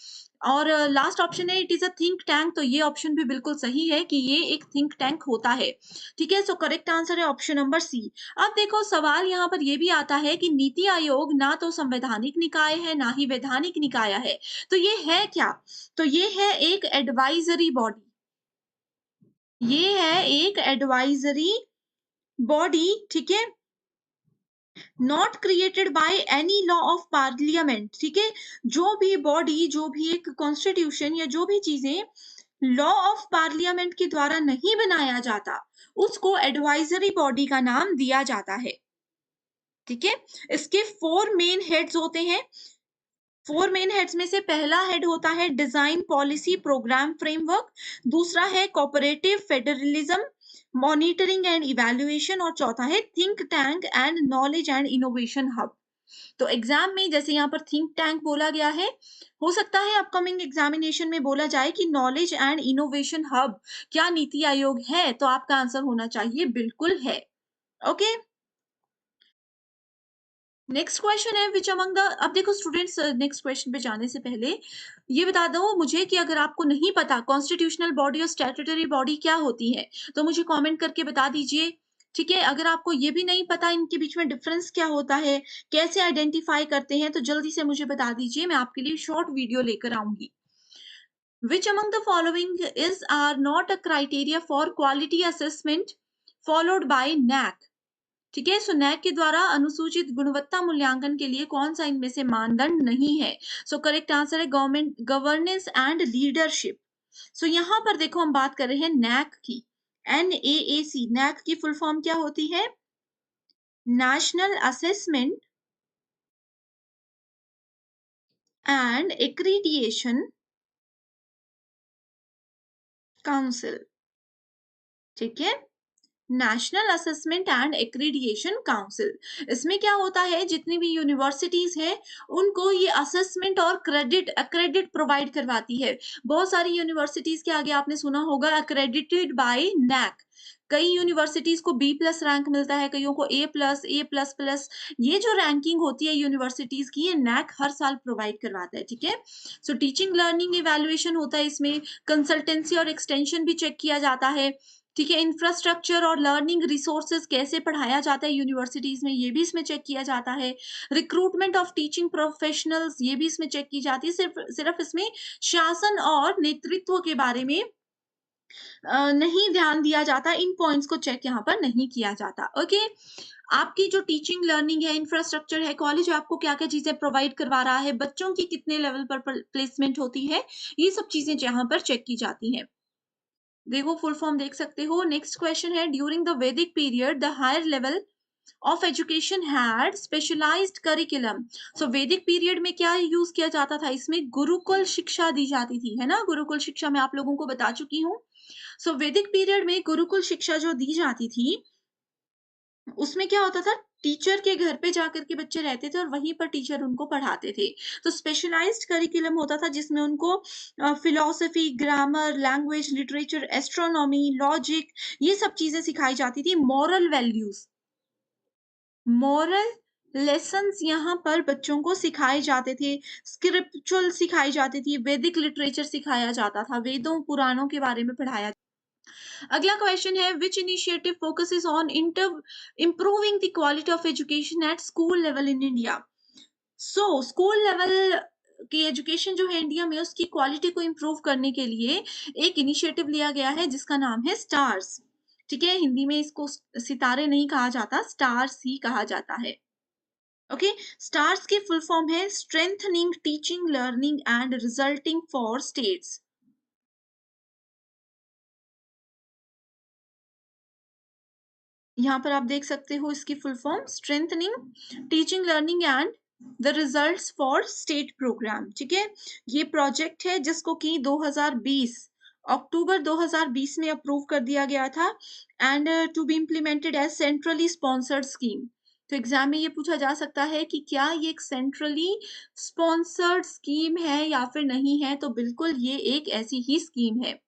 और लास्ट ऑप्शन है it is a think tank. तो ये ऑप्शन भी बिल्कुल सही है कि ये एक थिंक टैंक होता है। ठीक है, सो करेक्ट आंसर है ऑप्शन नंबर C। अब देखो सवाल यहाँ पर ये भी आता है कि नीति आयोग ना तो संवैधानिक निकाय है, ना ही वैधानिक निकाय है। तो ये है क्या? तो ये है एक एडवाइजरी बॉडी। ये है एक एडवाइजरी बॉडी। ठीक है, not created by any law of parliament. ठीक है, जो भी बॉडी, जो भी एक कॉन्स्टिट्यूशन या जो भी चीजें लॉ ऑफ पार्लियामेंट के द्वारा नहीं बनाया जाता उसको एडवाइजरी बॉडी का नाम दिया जाता है। ठीक है, इसके 4 मेन हेड्स होते हैं। 4 मेन हेड्स में से पहला हेड होता है डिजाइन पॉलिसी प्रोग्राम फ्रेमवर्क, दूसरा है cooperative federalism monitoring and evaluation, और चौथा है think tank and knowledge and innovation hub. तो एग्जाम में जैसे यहाँ पर थिंक टैंक बोला गया है, हो सकता है अपकमिंग एग्जामिनेशन में बोला जाए कि नॉलेज एंड इनोवेशन हब क्या नीति आयोग है? तो आपका आंसर होना चाहिए बिल्कुल है। ओके। नेक्स्ट क्वेश्चन है विच अमंग द, अब देखो स्टूडेंट्स, नेक्स्ट क्वेश्चन पे जाने से पहले ये बता दो मुझे कि अगर आपको नहीं पता कॉन्स्टिट्यूशनल बॉडी और स्टैट्यूटरी बॉडी क्या होती है तो मुझे कमेंट करके बता दीजिए। ठीक है, अगर आपको ये भी नहीं पता इनके बीच में डिफरेंस क्या होता है, कैसे आइडेंटिफाई करते हैं, तो जल्दी से मुझे बता दीजिए, मैं आपके लिए शॉर्ट वीडियो लेकर आऊंगी। Which among the following is are not a criteria for quality assessment followed by NAC? ठीक है, सो NAC के द्वारा अनुसूचित गुणवत्ता मूल्यांकन के लिए कौन सा इनमें से मानदंड नहीं है? सो करेक्ट आंसर है गवर्नमेंट गवर्नेंस एंड लीडरशिप। सो यहाँ पर देखो हम बात कर रहे हैं NAC की। NAAC, NAC की फुल फॉर्म क्या होती है? National assessment and accreditation council. ठीक है, national assessment and accreditation council. इसमें क्या होता है, जितनी भी यूनिवर्सिटीज हैं उनको ये असेसमेंट और क्रेडिट प्रोवाइड करवाती है। बहुत सारी यूनिवर्सिटीज के आगे आपने सुना होगा अक्रेडिटेड बाय नैक। कई यूनिवर्सिटीज को बी प्लस रैंक मिलता है, कईयों को ए प्लस प्लस। ये जो रैंकिंग होती है यूनिवर्सिटीज की, ये नैक हर साल प्रोवाइड करवाता है, ठीक है। सो टीचिंग लर्निंग इवैल्यूएशन होता है इसमें, कंसल्टेंसी और एक्सटेंशन भी चेक किया जाता है, ठीक है। इंफ्रास्ट्रक्चर और लर्निंग रिसोर्सेज कैसे पढ़ाया जाता है यूनिवर्सिटीज में, ये भी इसमें चेक किया जाता है। रिक्रूटमेंट ऑफ टीचिंग प्रोफेशनल्स, ये भी इसमें चेक की जाती है। सिर्फ सिर्फ इसमें शासन और नेतृत्व के बारे में नहीं ध्यान दिया जाता, इन पॉइंट्स को चेक यहाँ पर नहीं किया जाता। ओके, आपकी जो टीचिंग लर्निंग है, इंफ्रास्ट्रक्चर है, कॉलेज आपको क्या क्या चीजें प्रोवाइड करवा रहा है, बच्चों की कितने लेवल पर प्लेसमेंट होती है, ये सब चीजें यहाँ पर चेक की जाती हैं। देखो फुल फॉर्म देख सकते हो। नेक्स्ट क्वेश्चन है, during the Vedic period the higher level of education had specialized curriculum. So Vedic period में क्या यूज किया जाता था, इसमें गुरुकुल शिक्षा दी जाती थी, है ना। गुरुकुल शिक्षा मैं आप लोगों को बता चुकी हूँ। सो वैदिक पीरियड में गुरुकुल शिक्षा जो दी जाती थी, उसमें क्या होता था, टीचर के घर पे जाकर के बच्चे रहते थे और वहीं पर टीचर उनको पढ़ाते थे। तो स्पेशलाइज्ड करिकुलम होता था जिसमें उनको philosophy, grammar, language, literature, astronomy, logic, ये सब चीजें सिखाई जाती थी। मॉरल वैल्यूज, मॉरल लेसन्स यहाँ पर बच्चों को सिखाए जाते थे। स्क्रिप्चुअल सिखाई जाती थी, वैदिक लिटरेचर सिखाया जाता था, वेदों पुराणों के बारे में पढ़ाया। अगला क्वेश्चन है, which initiative focuses on improving the quality of education at school level in India. So school level की एजुकेशन जो है इंडिया में, उसकी क्वालिटी को इम्प्रूव करने के लिए एक इनिशिएटिव लिया गया है जिसका नाम है स्टार्स, ठीक है। हिंदी में इसको सितारे नहीं कहा जाता, स्टार्स ही कहा जाता है। ओके, स्टार्स की फुल फॉर्म है strengthening teaching learning and resulting for states. यहाँ पर आप देख सकते हो इसकी full form, strengthening teaching learning and the results for state programme, ठीक है। ये प्रोजेक्ट है जिसको कि 2020 अक्टूबर 2020 में अप्रूव कर दिया गया था, and to be implemented as centrally sponsored scheme. तो एग्जाम में ये पूछा जा सकता है कि क्या ये एक सेंट्रली स्पॉन्सर्ड स्कीम है या फिर नहीं है, तो बिल्कुल ये एक ऐसी ही स्कीम है।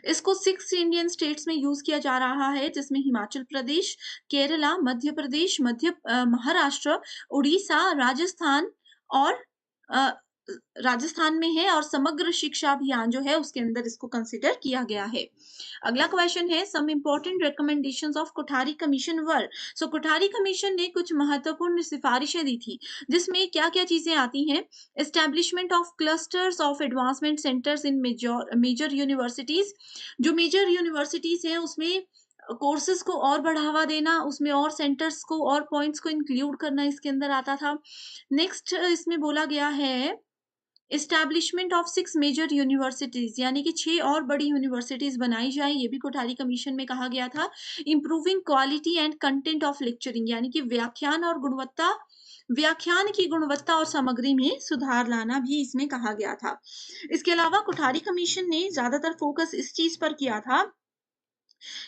इसको 6 इंडियन स्टेट्स में यूज किया जा रहा है, जिसमें हिमाचल प्रदेश, केरला, मध्य प्रदेश, महाराष्ट्र, उड़ीसा, राजस्थान और अ, राजस्थान में है, और समग्र शिक्षा अभियान जो है उसके अंदर इसको कंसिडर किया गया है। अगला क्वेश्चन है, some important recommendations of Kothari commission were. So Kothari commission ने कुछ महत्वपूर्ण सिफारिशें दी थी, जिसमें क्या क्या चीजें आती हैं, establishment of clusters of advancement centres in major universities. जो मेजर यूनिवर्सिटीज हैं उसमें कोर्सेज को और बढ़ावा देना, उसमें और सेंटर्स को और पॉइंट्स को इंक्लूड करना इसके अंदर आता था। नेक्स्ट इसमें बोला गया है एस्टैब्लिशमेंट ऑफ 6 मेजर यूनिवर्सिटीज, यानी कि 6 और बड़ी यूनिवर्सिटीज बनाई जाए, ये भी कोठारी कमीशन में कहा गया था। Improving quality and content of lecturing, यानी कि व्याख्यान की गुणवत्ता और सामग्री में सुधार लाना भी इसमें कहा गया था। इसके अलावा कोठारी कमीशन ने ज्यादातर फोकस इस चीज पर किया था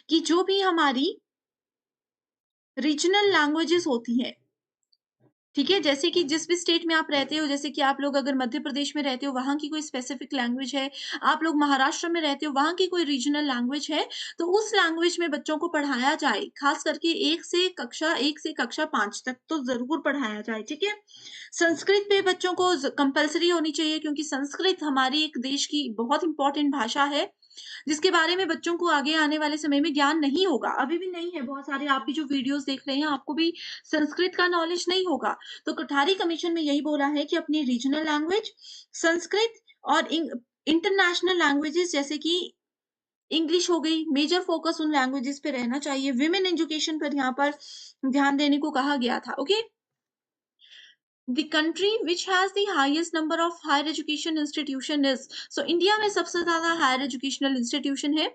कि जो भी हमारी रीजनल लैंग्वेजेस होती हैं, ठीक है, जैसे कि जिस भी स्टेट में आप रहते हो, जैसे कि आप लोग अगर मध्य प्रदेश में रहते हो, वहाँ की कोई स्पेसिफिक लैंग्वेज है, आप लोग महाराष्ट्र में रहते हो, वहाँ की कोई रीजनल लैंग्वेज है, तो उस लैंग्वेज में बच्चों को पढ़ाया जाए, खास करके 1 से कक्षा 5 तक तो ज़रूर पढ़ाया जाए, ठीक है। संस्कृत पे बच्चों को कंपल्सरी होनी चाहिए, क्योंकि संस्कृत हमारी एक देश की बहुत इंपॉर्टेंट भाषा है, जिसके बारे में बच्चों को आगे आने वाले समय में ज्ञान नहीं होगा, अभी भी नहीं है। बहुत सारे आप भी जो वीडियोस देख रहे हैं, आपको भी संस्कृत का नॉलेज नहीं होगा। तो कोठारी कमीशन में यही बोला है कि अपनी रीजनल लैंग्वेज संस्कृत और इंटरनेशनल लैंग्वेजेस जैसे कि इंग्लिश हो गई, मेजर फोकस उन लैंग्वेजेस पे रहना चाहिए। विमेन एजुकेशन पर यहाँ पर ध्यान देने को कहा गया था। Okay, the country which has the highest number of higher education institution is. So India में सबसे ज्यादा हायर एजुकेशनल इंस्टीट्यूशन है,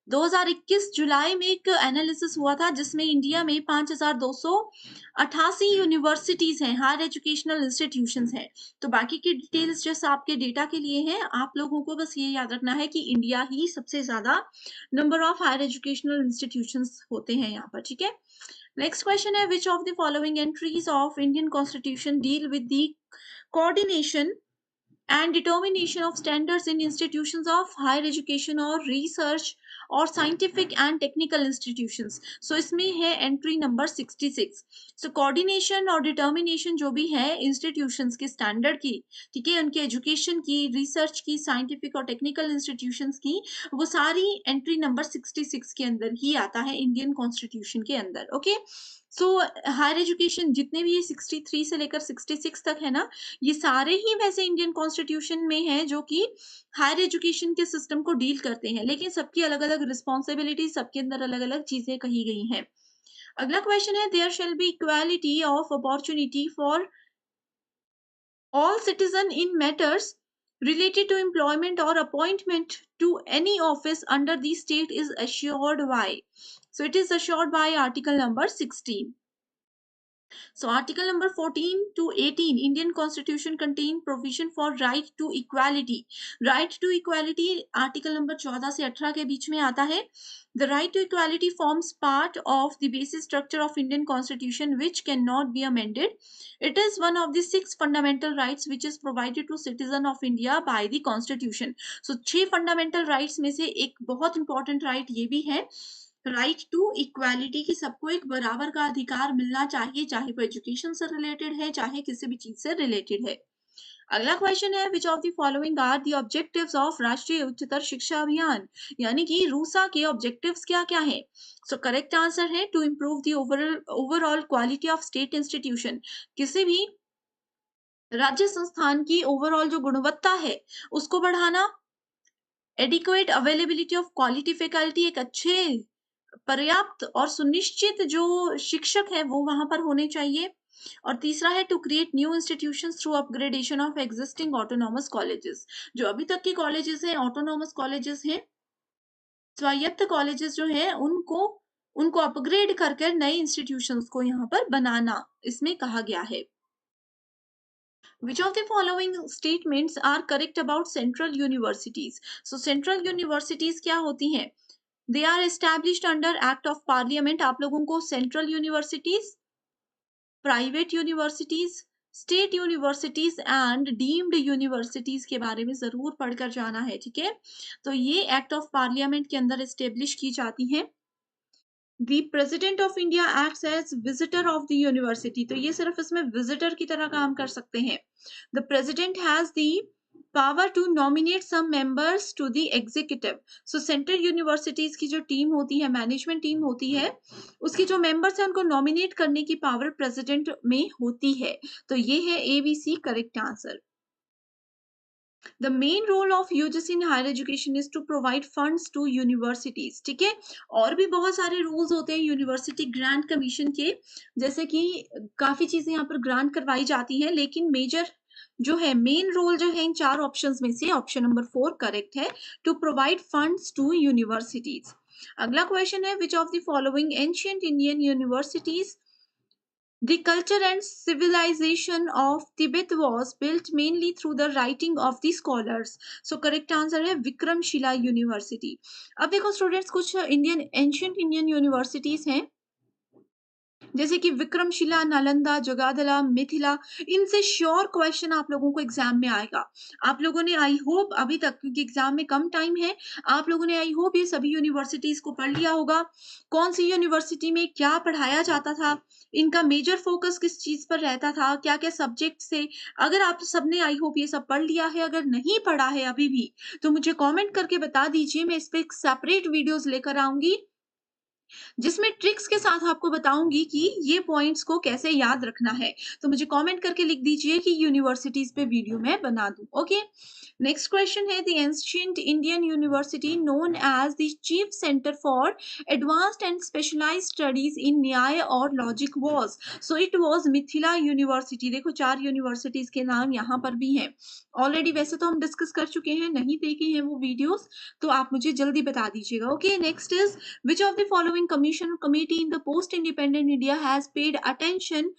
2021 जुलाई में एक एनालिसिस हुआ था जिसमें इंडिया में 5288 यूनिवर्सिटीज हैं, हायर एजुकेशनल इंस्टीट्यूशंस हैं। तो बाकी की डिटेल्स जैसे आपके डेटा के लिए हैं, आप लोगों को बस ये याद रखना है कि इंडिया ही सबसे ज्यादा number of higher educational institutions होते हैं यहाँ पर, ठीक है। नेक्स्ट क्वेश्चन है, which of the following entries of Indian constitution deal with the coordination and determination of standards in institutions of higher education or research और scientific and technical institutions। so इसमें है एंट्री नंबर 66। so coordination और determination जो भी है institutions के standard की, ठीक है, उनके education की, research की, scientific और technical institutions की, वो सारी एंट्री नंबर 66 के अंदर ही आता है इंडियन कॉन्स्टिट्यूशन के अंदर। ओके, सो हायर एजुकेशन जितने भी ये 63 से लेकर 66 तक है ना, ये सारे ही वैसे इंडियन कॉन्स्टिट्यूशन में हैं जो कि हायर एजुकेशन के सिस्टम को डील करते हैं, लेकिन सबकी अलग-अलग रिस्पॉन्सिबिलिटी, सबके अंदर अलग-अलग चीजें कही गई हैं। अगला क्वेश्चन है, there shall be equality of opportunity for all citizen in matters related to employment or appointment to any office under the state is assured by, so it is assured by article number 16। So article number 14 to 18 Indian constitution contain provision for right to equality। right to equality article number 14 से 18 के बीच में आता है। the right to equality forms part of the basic structure of Indian constitution which cannot be amended। it is one of the 6 fundamental rights which is provided to citizen of India by the constitution। so 6 fundamental rights में से एक बहुत important right ये भी है, right to equality, की सबको एक बराबर का अधिकार मिलना चाहिए, चाहे वो एजुकेशन से रिलेटेड है, चाहे किसी भी चीज से रिलेटेड है। अगला क्वेश्चन है, which of the following are the objectives of Rashtriya Uchchatar शिक्षा अभियान, यानी कि रूसा के ऑब्जेक्टिव्स क्या क्या है। सो करेक्ट आंसर है to improve the overall quality of state institution, किसी भी राज्य संस्थान की ओवरऑल जो गुणवत्ता है उसको बढ़ाना। Adequate availability of quality faculty, एक अच्छे, पर्याप्त और सुनिश्चित जो शिक्षक है वो वहां पर होने चाहिए। और तीसरा है to create new institutions through upgradation of existing autonomous colleges, जो अभी तक के कॉलेजेस हैं, ऑटोनॉमस कॉलेजेस हैं, स्वायत्त कॉलेजेस जो हैं, उनको उनको अपग्रेड कर कर नए इंस्टीट्यूशंस को यहाँ पर बनाना इसमें कहा गया है। Which of the following statements are correct about central universities? So central universities क्या होती हैं? They are established under Act of Parliament। आप लोगों को central universities, private universities, state universities and deemed universities के बारे में जरूर पढ़कर जाना है, ठीक है। तो ये एक्ट ऑफ पार्लियामेंट के अंदर एस्टेब्लिश की जाती हैं। The president of India acts as visitor of the university, तो ये सिर्फ इसमें विजिटर की तरह काम कर सकते हैं। The president has the power to nominate some members to the executive. So central universities की जो टीम होती है, मैनेजमेंट टीम होती है, उसके जो मेंबर्स हैं उनको नॉमिनेट करने की पावर प्रेसिडेंट में होती है। तो ये है ABC correct answer. The main role of UGC in higher education is to provide funds to universities, ठीक है। और भी बहुत सारे रूल्स होते हैं यूनिवर्सिटी ग्रांट कमीशन के, जैसे कि काफी चीजें यहाँ पर ग्रांट करवाई जाती हैं, लेकिन मेजर जो है, मेन रोल जो है इन 4 ऑप्शंस में से ऑप्शन नंबर 4 करेक्ट है, to provide funds to universities. अगला क्वेश्चन है, which of the following ancient Indian universities the culture and civilization of Tibet was built mainly through the writing of the scholars। So correct answer है Vikramshila university. अब देखो students, कुछ Indian ancient Indian universities हैं जैसे कि विक्रमशिला, नालंदा, जगाधला, मिथिला, इनसे sure question आप लोगों को एग्जाम में आएगा। आप लोगों ने आई होप अभी तक, क्योंकि एग्जाम में कम टाइम है, आप लोगों ने आई होप ये सभी यूनिवर्सिटीज को पढ़ लिया होगा, कौन सी यूनिवर्सिटी में क्या पढ़ाया जाता था, इनका मेजर फोकस किस चीज पर रहता था, क्या क्या सब्जेक्ट से। अगर आप सबने आई होप ये सब पढ़ लिया है, अगर नहीं पढ़ा है अभी भी, तो मुझे कॉमेंट करके बता दीजिए, मैं इस पे एक सेपरेट वीडियोज लेकर आऊंगी जिसमें ट्रिक्स के साथ आपको बताऊँगी कि ये पॉइंट्स को कैसे याद रखना है। तो मुझे कमेंट करके लिख दीजिए कि यूनिवर्सिटीज़ पे वीडियो मैं बना दूँ, ओके? नेक्स्ट क्वेश्चन है the ancient Indian university known as the chief centre for advanced and specialised studies in Nyaya और logic was. So it was Mithila university. देखो 4 यूनिवर्सिटीज़ के नाम यहाँ पर भी हैं। ऑलरेडी वैसे तो हम डिस्कस कर चुके हैं, नहीं देखे हैं वो वीडियोज़, तो आप मुझे जल्दी बता दीजिएगा, okay? Next is which of the following commission or committee in the post-independent India has paid attention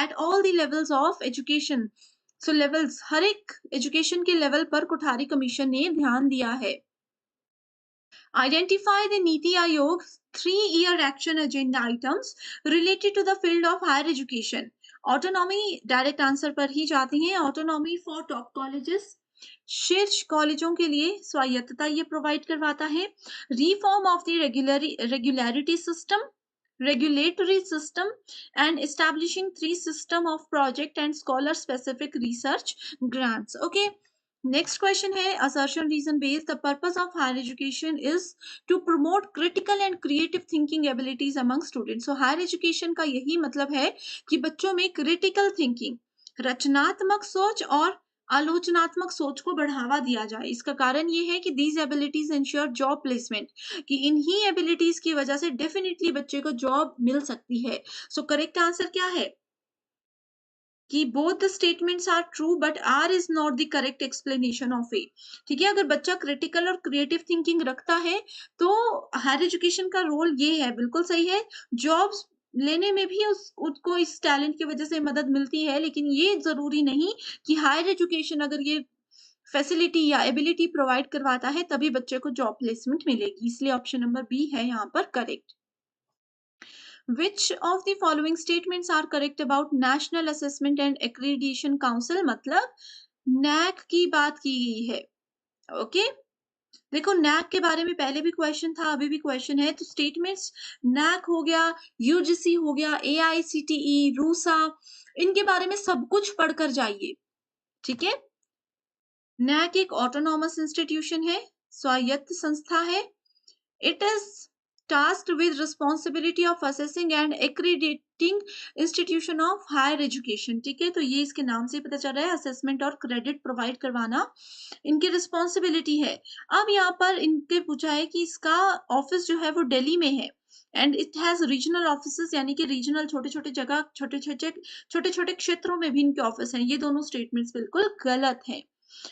at all the levels of education? So levels हर एक education के level पर कोठारी कमीशन ने ध्यान दिया है। Identify the Niti Aayog 3-year action agenda items related to the field of higher education. Autonomy direct answer पर ही जाती हैं। Autonomy for top colleges, शीर्ष कॉलेजों के लिए स्वायत्तता ये प्रोवाइड करवाता है। Reform of the regularity system, regulatory system, and establishing 3 system of project and scholar specific research grants, okay? Next question है assertion reason based. The purpose of higher education is to promote critical and creative thinking abilities among students. So higher education का यही मतलब है कि बच्चों में critical thinking, रचनात्मक सोच और आलोचनात्मक सोच को बढ़ावा दिया जाए। इसका कारण ये है कि these abilities ensure job placement, कि इन्हीं एबिलिटीज की वजह से डेफिनेटली बच्चे को जॉब मिल सकती है। सो करेक्ट आंसर क्या है कि both the statements are true but R is not the correct explanation of A. ठीक है, अगर बच्चा क्रिटिकल और क्रिएटिव थिंकिंग रखता है तो हायर एजुकेशन का रोल ये है, बिल्कुल सही है। जॉब्स लेने में भी उसको इस टैलेंट की वजह से मदद मिलती है, लेकिन ये जरूरी नहीं कि हायर एजुकेशन अगर ये फैसिलिटी या एबिलिटी प्रोवाइड करवाता है तभी बच्चे को जॉब प्लेसमेंट मिलेगी। इसलिए ऑप्शन नंबर बी है यहाँ पर correct. Which of the following statements are correct about National Assessment and Accreditation Council? मतलब नैक की बात की गई है, ओके? देखो नैक के बारे में पहले भी क्वेश्चन था, अभी भी क्वेश्चन है, तो स्टेटमेंट्स नैक हो गया, यूजीसी हो गया, एआईसीटीई, रूसा, इनके बारे में सब कुछ पढ़कर जाइए, ठीक है? नैक एक ऑटोनॉमस इंस्टीट्यूशन है, स्वायत्त संस्था है। It is tasked with responsibility of assessing and accrediting institution of higher education। ठीक है, तो ये इसके नाम से पता चल रहा है, असेसमेंट और क्रेडिट प्रोवाइड करवाना इनकी रिस्पॉन्सिबिलिटी है। अब यहाँ पर इनके पूछा है कि इसका ऑफिस जो है वो दिल्ली में है and it has regional offices, यानी कि रीजनल छोटे छोटे जगह छोटे छोटे क्षेत्रों में भी इनके ऑफिस हैं। ये दोनों स्टेटमेंट्स बिल्कुल गलत हैं।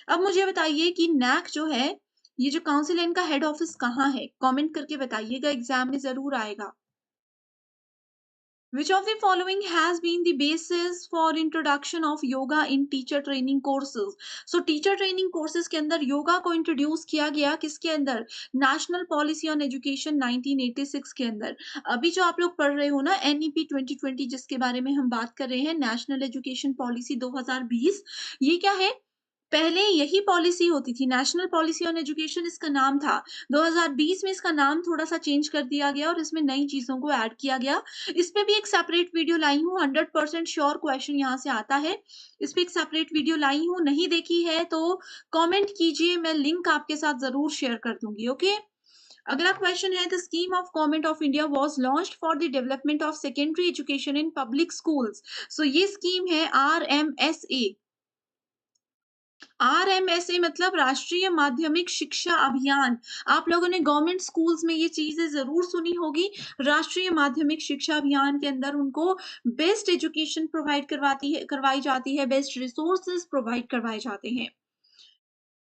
अब मुझे बताइए कि नैक जो है, ये जो काउंसिल है, इनका हेड ऑफिस कहाँ है? कमेंट करके बताइएगा, एग्जाम में जरूर आएगा। Which of the following has been the basis for introduction of yoga in teacher training courses? So teacher training courses के अंदर योगा को इंट्रोड्यूस किया गया किसके अंदर? नेशनल पॉलिसी ऑन एजुकेशन 1986 के अंदर। अभी जो आप लोग पढ़ रहे हो ना एनईपी 2020 जिसके बारे में हम बात कर रहे हैं, नेशनल एजुकेशन पॉलिसी 2020, ये क्या है? पहले यही पॉलिसी होती थी, नेशनल पॉलिसी ऑन एजुकेशन इसका नाम था। 2020 में इसका नाम थोड़ा-सा चेंज कर दिया गया और इसमें नई चीज़ों को ऐड किया गया। इस पे भी एक सेपरेट वीडियो लाई हूँ, 100% श्योर क्वेश्चन यहाँ से आता है। इस पे एक सेपरेट वीडियो लाई हूँ, नहीं देखी है तो कमेंट कीजिए, मैं लिंक आपके साथ ज़रूर शेयर कर दूँगी, ओके? अगला क्वेश्चन है, the scheme of government of India was launched for the development of secondary education in public schools. So ये स्कीम है आरएमएसए। आरएमएसए मतलब राष्ट्रीय माध्यमिक शिक्षा अभियान। आप लोगों ने गवर्नमेंट स्कूल्स में ये चीजें जरूर सुनी होगी। राष्ट्रीय माध्यमिक शिक्षा अभियान के अंदर उनको बेस्ट एजुकेशन प्रोवाइड करवाई जाती है, बेस्ट रिसोर्सेज प्रोवाइड करवाए जाते हैं।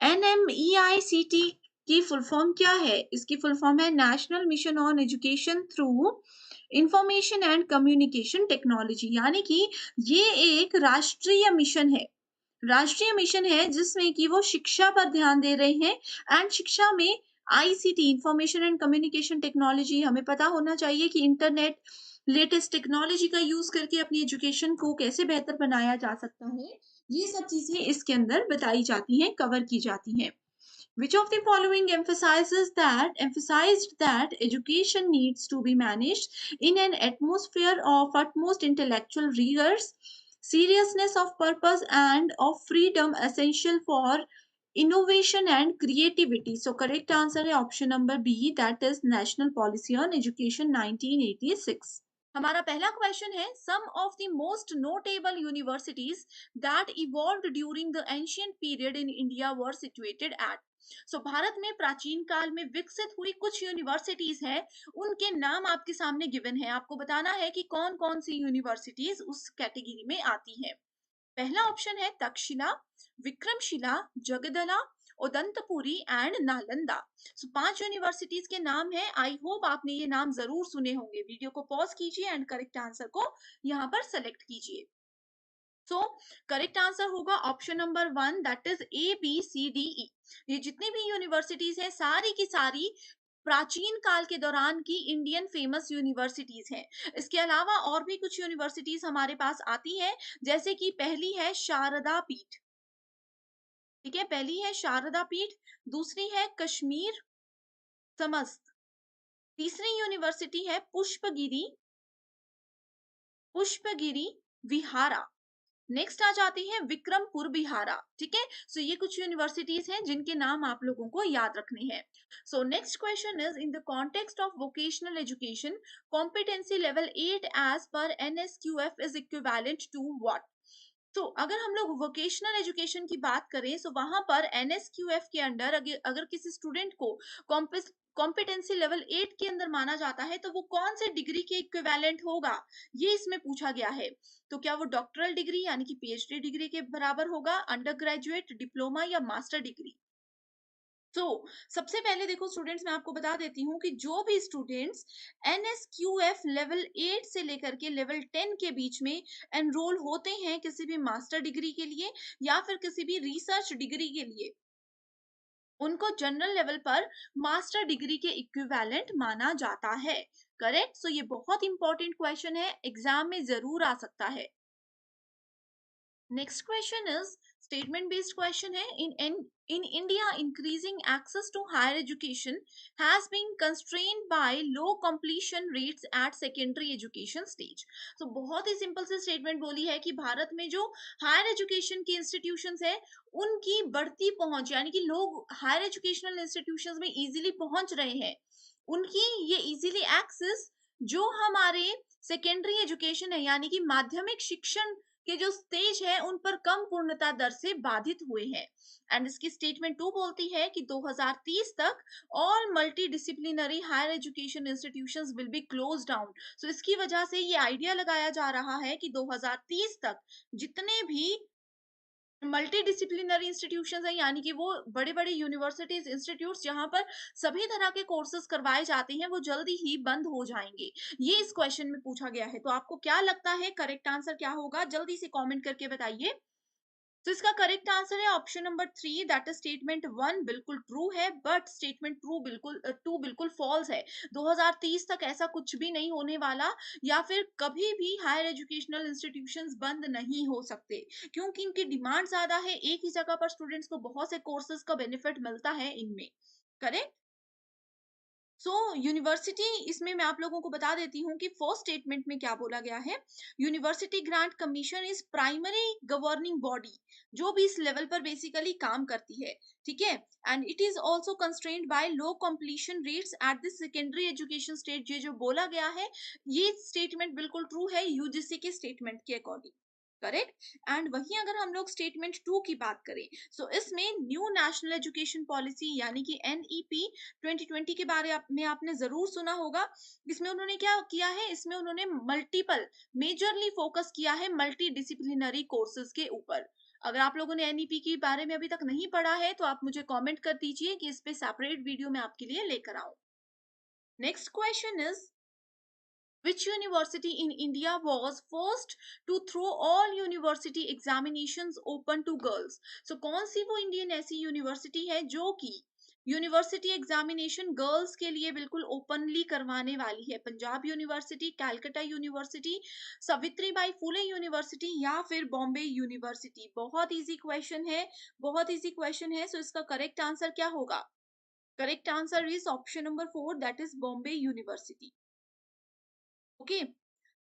एनएमईआईसीटी की फुल फॉर्म क्या है? इसकी फुल फॉर्म है national mission on education through information and communication technology, यानी कि ये एक राष्ट्रीय मिशन है। राष्ट्रीय मिशन है जिसमें कि वो शिक्षा पर ध्यान दे रहे हैं एंड शिक्षा में ICT, information and communication technology, हमें पता होना चाहिए कि इंटरनेट, लेटेस्ट टेक्नोलॉजी का यूज करके अपनी एजुकेशन को कैसे बेहतर बनाया जा सकता है, ये सब चीजें इसके अंदर बताई जाती हैं, कवर की जाती हैं। Which of the following emphasized that education needs to be managed in an atmosphere of utmost intellectual rigors, seriousness of purpose and of freedom essential for innovation and creativity. So correct answer है option number B, that is national policy on education 1986। हमारा पहला question है, some of the most notable universities that evolved during the ancient period in India were situated at. So Bharat में प्राचीन काल में विकसित हुई कुछ यूनिवर्सिटीज है, उनके नाम आपके सामने गिवन है। आपको बताना है कि कौन कौन सी यूनिवर्सिटीज उस कैटेगरी में आती है। पहला ऑप्शन है Takshashila, Vikramashila, Jagaddala, Odantapuri and Nalanda. So 5 universities के नाम है। आई होप आपने ये नाम जरूर सुने होंगे। वीडियो को पॉज कीजिए एंड करेक्ट आंसर को यहाँ पर सेलेक्ट कीजिए। सो करेक्ट आंसर होगा option number 1, that is ABCDE। ये जितनी भी यूनिवर्सिटीज हैं सारी की सारी प्राचीन काल के दौरान की इंडियन फेमस यूनिवर्सिटीज हैं। इसके अलावा और भी कुछ यूनिवर्सिटीज हमारे पास आती हैं, जैसे कि पहली है शारदा पीठ। ठीक है, पहली है शारदा पीठ, दूसरी है कश्मीर समस्त, तीसरी यूनिवर्सिटी है पुष्पगिरी विहारा। नेक्स्ट आ जाती है विक्रमपुर बिहारा। ठीक है, सो ये कुछ यूनिवर्सिटीज हैं जिनके नाम आप लोगों को याद रखने हैं। So next question is, in the context of vocational education competency level 8 as per NSQF is equivalent to what. तो अगर हम लोग वोकेशनल एजुकेशन की बात करें, सो वहां पर NSQF के अंडर अगर किसी स्टूडेंट को कॉम्पिटेंसी लेवल 8 के अंदर माना जाता है, तो वो कौन से डिग्री के इक्विवेलेंट होगा, ये इसमें पूछा गया है। तो क्या वो डॉक्टरल डिग्री यानी कि PhD डिग्री के बराबर होगा, अंडर ग्रेजुएट, डिप्लोमा या मास्टर डिग्री। तो सबसे पहले देखो स्टूडेंट्स, मैं आपको बता देती हूँ कि जो भी स्टूडेंट्स NSQF लेवल 8 से लेकर के लेवल 10 के बीच में एनरोल होते हैं किसी भी मास्टर डिग्री के लिए या फिर किसी भी रिसर्च डिग्री के लिए, उनको जनरल लेवल पर मास्टर डिग्री के इक्विवेलेंट माना जाता है। करेक्ट। सो ये बहुत इंपॉर्टेंट क्वेश्चन है, एग्जाम में जरूर आ सकता है। Next question is statement based question है। in India increasing access to higher education has been constrained by low completion rates at secondary education stage। तो बहुत ही सिंपल से स्टेटमेंट बोली है कि भारत में जो हायर एजुकेशन की इंस्टीट्यूशंस है उनकी बढ़ती पहुंच, यानी कि लोग हायर एजुकेशनल इंस्टीट्यूशंस में इजीली पहुंच रहे हैं, उनकी ये इजीली एक्सेस जो हमारे सेकेंडरी एजुकेशन है यानी कि माध्यमिक शिक्षण के जो स्टेज है उन पर कम पूर्णता दर से बाधित हुए हैं। एंड इसकी स्टेटमेंट 2 बोलती है कि 2030 तक all multi disciplinary higher education institutions will be close down. So इसकी वजह से ये आइडिया लगाया जा रहा है कि 2030 तक जितने भी मल्टी डिसिप्लिनरी इंस्टीट्यूशंस हैं, यानी कि वो बड़े बड़े यूनिवर्सिटीज इंस्टीट्यूट्स जहां पर सभी तरह के कोर्सेज करवाए जाते हैं, वो जल्दी ही बंद हो जाएंगे। ये इस क्वेश्चन में पूछा गया है। तो आपको क्या लगता है करेक्ट आंसर क्या होगा, जल्दी से कमेंट करके बताइए। तो इसका करेक्ट आंसर है option number 3, that is statement 1 बिल्कुल ट्रू है, बट स्टेटमेंट 2 बिल्कुल फॉल्स है। 2030 तक ऐसा कुछ भी नहीं होने वाला, या फिर कभी भी हायर एजुकेशनल इंस्टीट्यूशंस बंद नहीं हो सकते, क्योंकि इनकी डिमांड ज्यादा है। एक ही जगह पर स्टूडेंट्स को बहुत से कोर्सेज का बेनिफिट मिलता है इनमें। करेक्ट। सो यूनिवर्सिटी, इसमें मैं आप लोगों को बता देती हूँ कि फर्स्ट स्टेटमेंट में क्या बोला गया है। University grant commission is primary governing body, जो भी इस लेवल पर बेसिकली काम करती है। ठीक है, and it is also constrained by low completion rates at the secondary education stage. ये जो बोला गया है ये स्टेटमेंट बिल्कुल ट्रू है यूजीसी के स्टेटमेंट के अकॉर्डिंग। करेक्ट। एंड वहीं अगर हम लोग स्टेटमेंट 2 की बात करें, सो इसमें न्यू नेशनल एजुकेशन पॉलिसी यानी कि NEP 2020 के बारे में आपने जरूर सुना होगा। इसमें उन्होंने क्या किया है, इसमें उन्होंने मल्टीपल मेजरली फोकस किया है मल्टी डिसिप्लिनरी कोर्सेज के ऊपर। अगर आप लोगों ने NEP के बारे में अभी तक नहीं पढ़ा है तो आप मुझे कमेंट कर दीजिए कि इस पे सेपरेट वीडियो मैं आपके लिए लेकर आऊं। Next question is, which university in India was first to throw all university examinations open to girls? So कौन सी वो इंडियन ऐसी यूनिवर्सिटी है जो कि यूनिवर्सिटी एग्जामिनेशन गर्ल्स के लिए बिल्कुल ओपनली करवाने वाली है? Punjab university, Calcutta university, Savitri by Phule university या फिर बॉम्बे यूनिवर्सिटी? बहुत इजी क्वेश्चन है, बहुत इजी क्वेश्चन है। सो इसका करेक्ट आंसर क्या होगा? Correct answer is option number 4, that is Bombay university. Okay.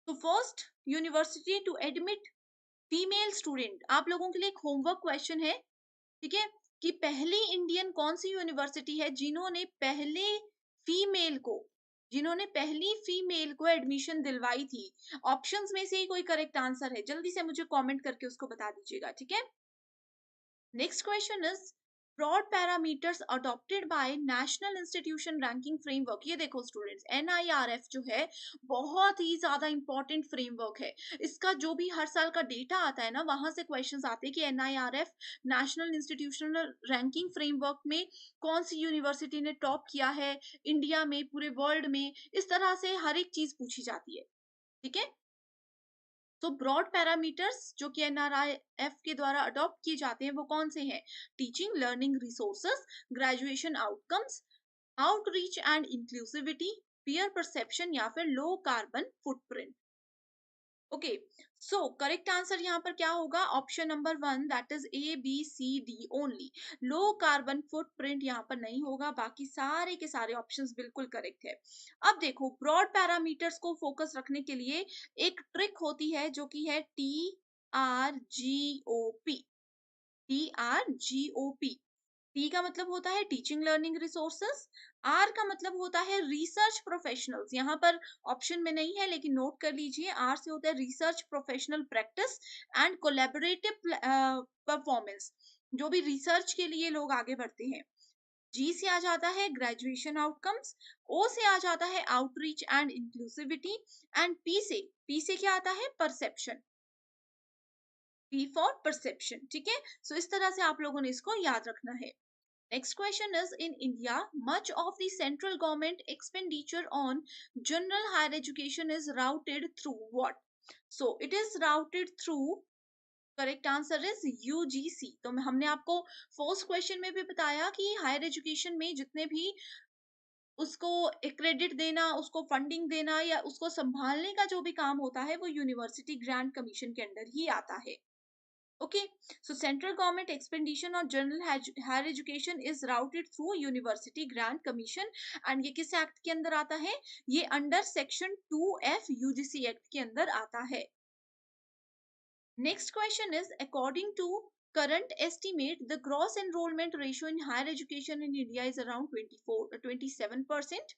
तो first university to admit female student. आप लोगों के लिए एक होमवर्क क्वेश्चन है, ठीक है, कि पहली इंडियन कौन सी यूनिवर्सिटी है फीमेल को जिन्होंने पहली फीमेल को एडमिशन दिलवाई थी। ऑप्शंस में से ही कोई करेक्ट आंसर है, जल्दी से मुझे कमेंट करके उसको बता दीजिएगा, ठीक है। Next question is broad parameters adopted by national institution ranking framework. ये देखो स्टूडेंट्स, एनआईआरएफ जो है बहुत ही ज्यादा इंपॉर्टेंट फ्रेमवर्क है। इसका जो भी हर साल का डेटा आता है ना, वहां से क्वेश्चंस आते हैं कि NIRF national institutional ranking framework में कौन सी यूनिवर्सिटी ने टॉप किया है इंडिया में, पूरे वर्ल्ड में। इस तरह से हर एक चीज पूछी जाती है, ठीक है। तो ब्रॉड पैरामीटर्स जो कि एनआरआईएफ के द्वारा अडॉप्ट किए जाते हैं वो कौन से हैं? Teaching learning resources, graduation outcomes, outreach and inclusivity, peer perception या फिर low carbon footprint. Okay, so correct answer यहाँ पर क्या होगा? Option number 1, that is ABCD only. Low carbon footprint यहाँ पर नहीं होगा, बाकी सारे के सारे ऑप्शंस बिल्कुल करेक्ट है। अब देखो, ब्रॉड पैरामीटर्स को फोकस रखने के लिए एक ट्रिक होती है जो कि है TRGOP। TRGOP, टी का मतलब होता है टीचिंग लर्निंग रिसोर्सेस, आर का मतलब होता है रिसर्च प्रोफेशनल्स। यहाँ पर ऑप्शन में नहीं है लेकिन नोट कर लीजिए, आर से होता है research professional practice and collaborative performance, जो भी रिसर्च के लिए लोग आगे बढ़ते हैं। जी से आ जाता है ग्रेजुएशन आउटकम्स, ओ से आ जाता है outreach and inclusivity, and P से क्या आता है? परसेप्शन। पी फॉर परसेप्शन, ठीक है। सो इस तरह से आप लोगों ने इसको याद रखना है। Next question is, in India, much of the central government expenditure on general higher education is routed through what? So it is routed through, correct answer is UGC। तो हमने आपको फर्स्ट क्वेश्चन में भी बताया कि हायर एजुकेशन में जितने भी उसको क्रेडिट देना, उसको फंडिंग देना या उसको संभालने का जो भी काम होता है वो यूनिवर्सिटी ग्रांट कमीशन के अंडर ही आता है। Okay, so central government expenditure on general higher education is routed through University Grant Commission, and ये किस एक्ट के अंदर आता है? ये under section 2F UGC act के अंदर आता है। Next question is, according to current estimate, the gross enrollment ratio in higher education in India is around 27%,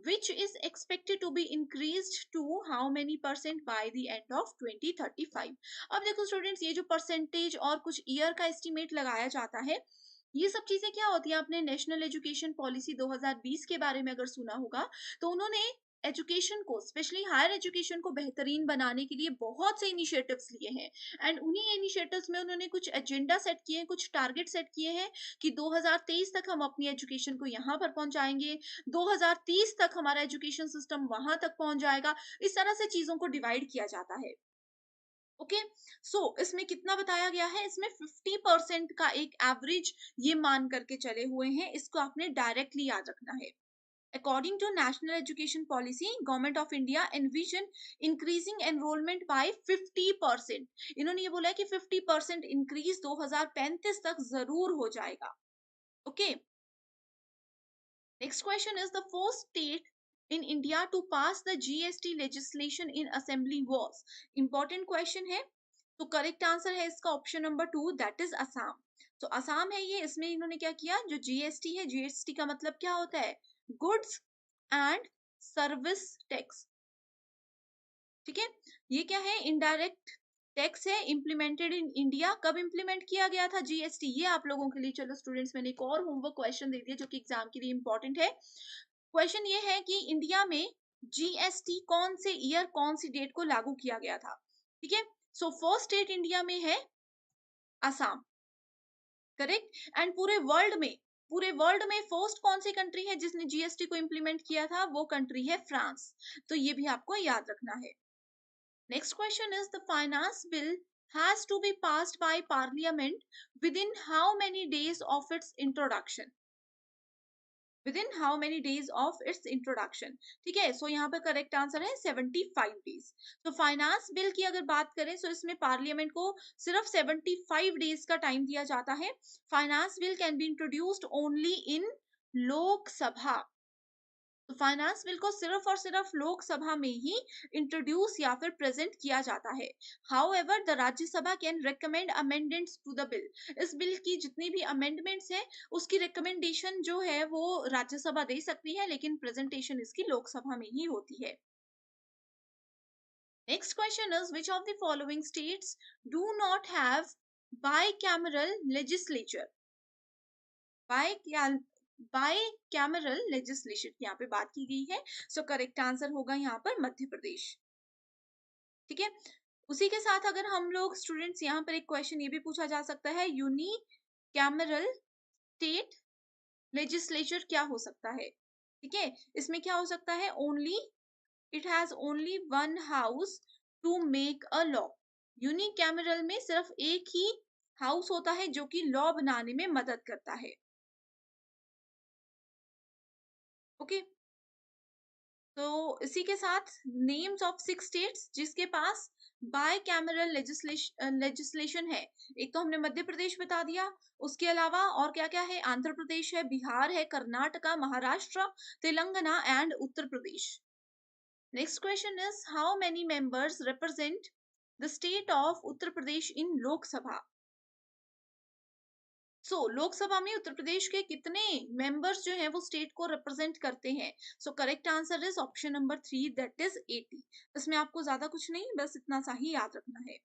which is expected to be increased to how many percent by the end of 2035? अब देखो students, ये जो percentage और कुछ year का estimate लगाया जाता है, ये सब चीजें क्या होती है? आपने नेशनल एजुकेशन पॉलिसी 2020 के बारे में अगर सुना होगा, तो उन्होंने एजुकेशन को, स्पेशली हायर एजुकेशन को बेहतरीन बनाने के लिए बहुत से इनिशिएटिव्स लिए हैं। एंड उन्हीं इनिशिएटिव्स में उन्होंने कुछ एजेंडा सेट किए हैं, कुछ टारगेट सेट किए हैं कि 2023 तक हम अपनी एजुकेशन को यहाँ पर पहुंचाएंगे, 2030 तक हमारा एजुकेशन सिस्टम वहां तक पहुंच जाएगा। इस तरह से चीजों को डिवाइड किया जाता है। ओके, सो इसमें कितना बताया गया है? इसमें 50% का एक एवरेज ये मान करके चले हुए हैं, इसको आपने डायरेक्टली याद रखना है। According to National Education Policy, Government of India envision increasing enrollment by 50%। इन्होंने ये बोला है कि 50% इंक्रीज 2035 तक जरूर हो जाएगा। Okay, next question is, the first state in India to pass the GST legislation in assembly was? Important question है। तो करेक्ट आंसर है इसका option number 2, that is Assam. तो असम है ये, इसमें इन्होंने क्या किया? जो जीएसटी है, जीएसटी का मतलब क्या होता है? गुड्स एंड सर्विस टैक्स, ठीक है। ये क्या है? इनडायरेक्ट टैक्स है, इंप्लीमेंटेड इन इंडिया। कब इंप्लीमेंट किया गया था जीएसटी? ये आप लोगों के लिए, चलो स्टूडेंट्स, मैंने एक और होमवर्क क्वेश्चन दे दिया जो कि एग्जाम के लिए इंपॉर्टेंट है। क्वेश्चन ये है कि इंडिया में जीएसटी कौन से ईयर, कौन सी डेट को लागू किया गया था, ठीक है। सो फर्स्ट स्टेट इंडिया में है असम, करेक्ट। एंड पूरे वर्ल्ड में फर्स्ट कौन सी कंट्री है जिसने जीएसटी को इंप्लीमेंट किया था? वो कंट्री है फ्रांस। तो ये भी आपको याद रखना है। Next question is, the finance bill has to be passed by parliament within how many days of its introduction? Within how many days of its introduction, ठीक है। सो यहाँ पे करेक्ट आंसर है 75 डेज। तो फाइनेंस बिल की अगर बात करें तो इसमें पार्लियामेंट को सिर्फ 75 डेज का टाइम दिया जाता है। Finance bill can be introduced only in Lok Sabha, तो फाइनेंस बिल को सिर्फ और सिर्फ लोकसभा में ही इंट्रोड्यूस या फिर प्रेजेंट किया जाता है। However the Rajya Sabha can recommend amendments to the bill. इस बिल की जितनी भी अमेंडमेंट्स है उसकी रिकमेंडेशन जो है वो राज्यसभा दे सकती है, लेकिन प्रेजेंटेशन इसकी लोकसभा में ही होती है। Next question is which of the following states do not have bicameral legislature. Bicameral legislation की यहाँ पे बात की गई है। सो करेक्ट आंसर होगा यहाँ पर मध्य प्रदेश। ठीक है, उसी के साथ अगर हम लोग स्टूडेंट्स यहाँ पर एक क्वेश्चन ये भी पूछा जा सकता है, यूनी कैमरल स्टेट लेजिस्लेचर क्या हो सकता है। ठीक है, इसमें क्या हो सकता है, only it has only one house to make a law. Unicameral में सिर्फ एक ही हाउस होता है जो कि लॉ बनाने में मदद करता है। ओके, तो इसी के साथ नेम्स ऑफ 6 स्टेट्स जिसके पास बाय कैमरल लेजिस्लेशन है। एक तो हमने मध्य प्रदेश बता दिया, उसके अलावा और क्या क्या है, आंध्र प्रदेश है, बिहार है, Karnataka, Maharashtra, Telangana and Uttar Pradesh. Next question is how many members represent the state of Uttar Pradesh in Lok Sabha. Lok Sabha में उत्तर प्रदेश के कितने मेंबर्स जो हैं वो स्टेट को रिप्रेजेंट करते हैं। Correct answer is option number 3, that is 80। इसमें आपको ज्यादा कुछ नहीं, बस इतना सा ही याद रखना है।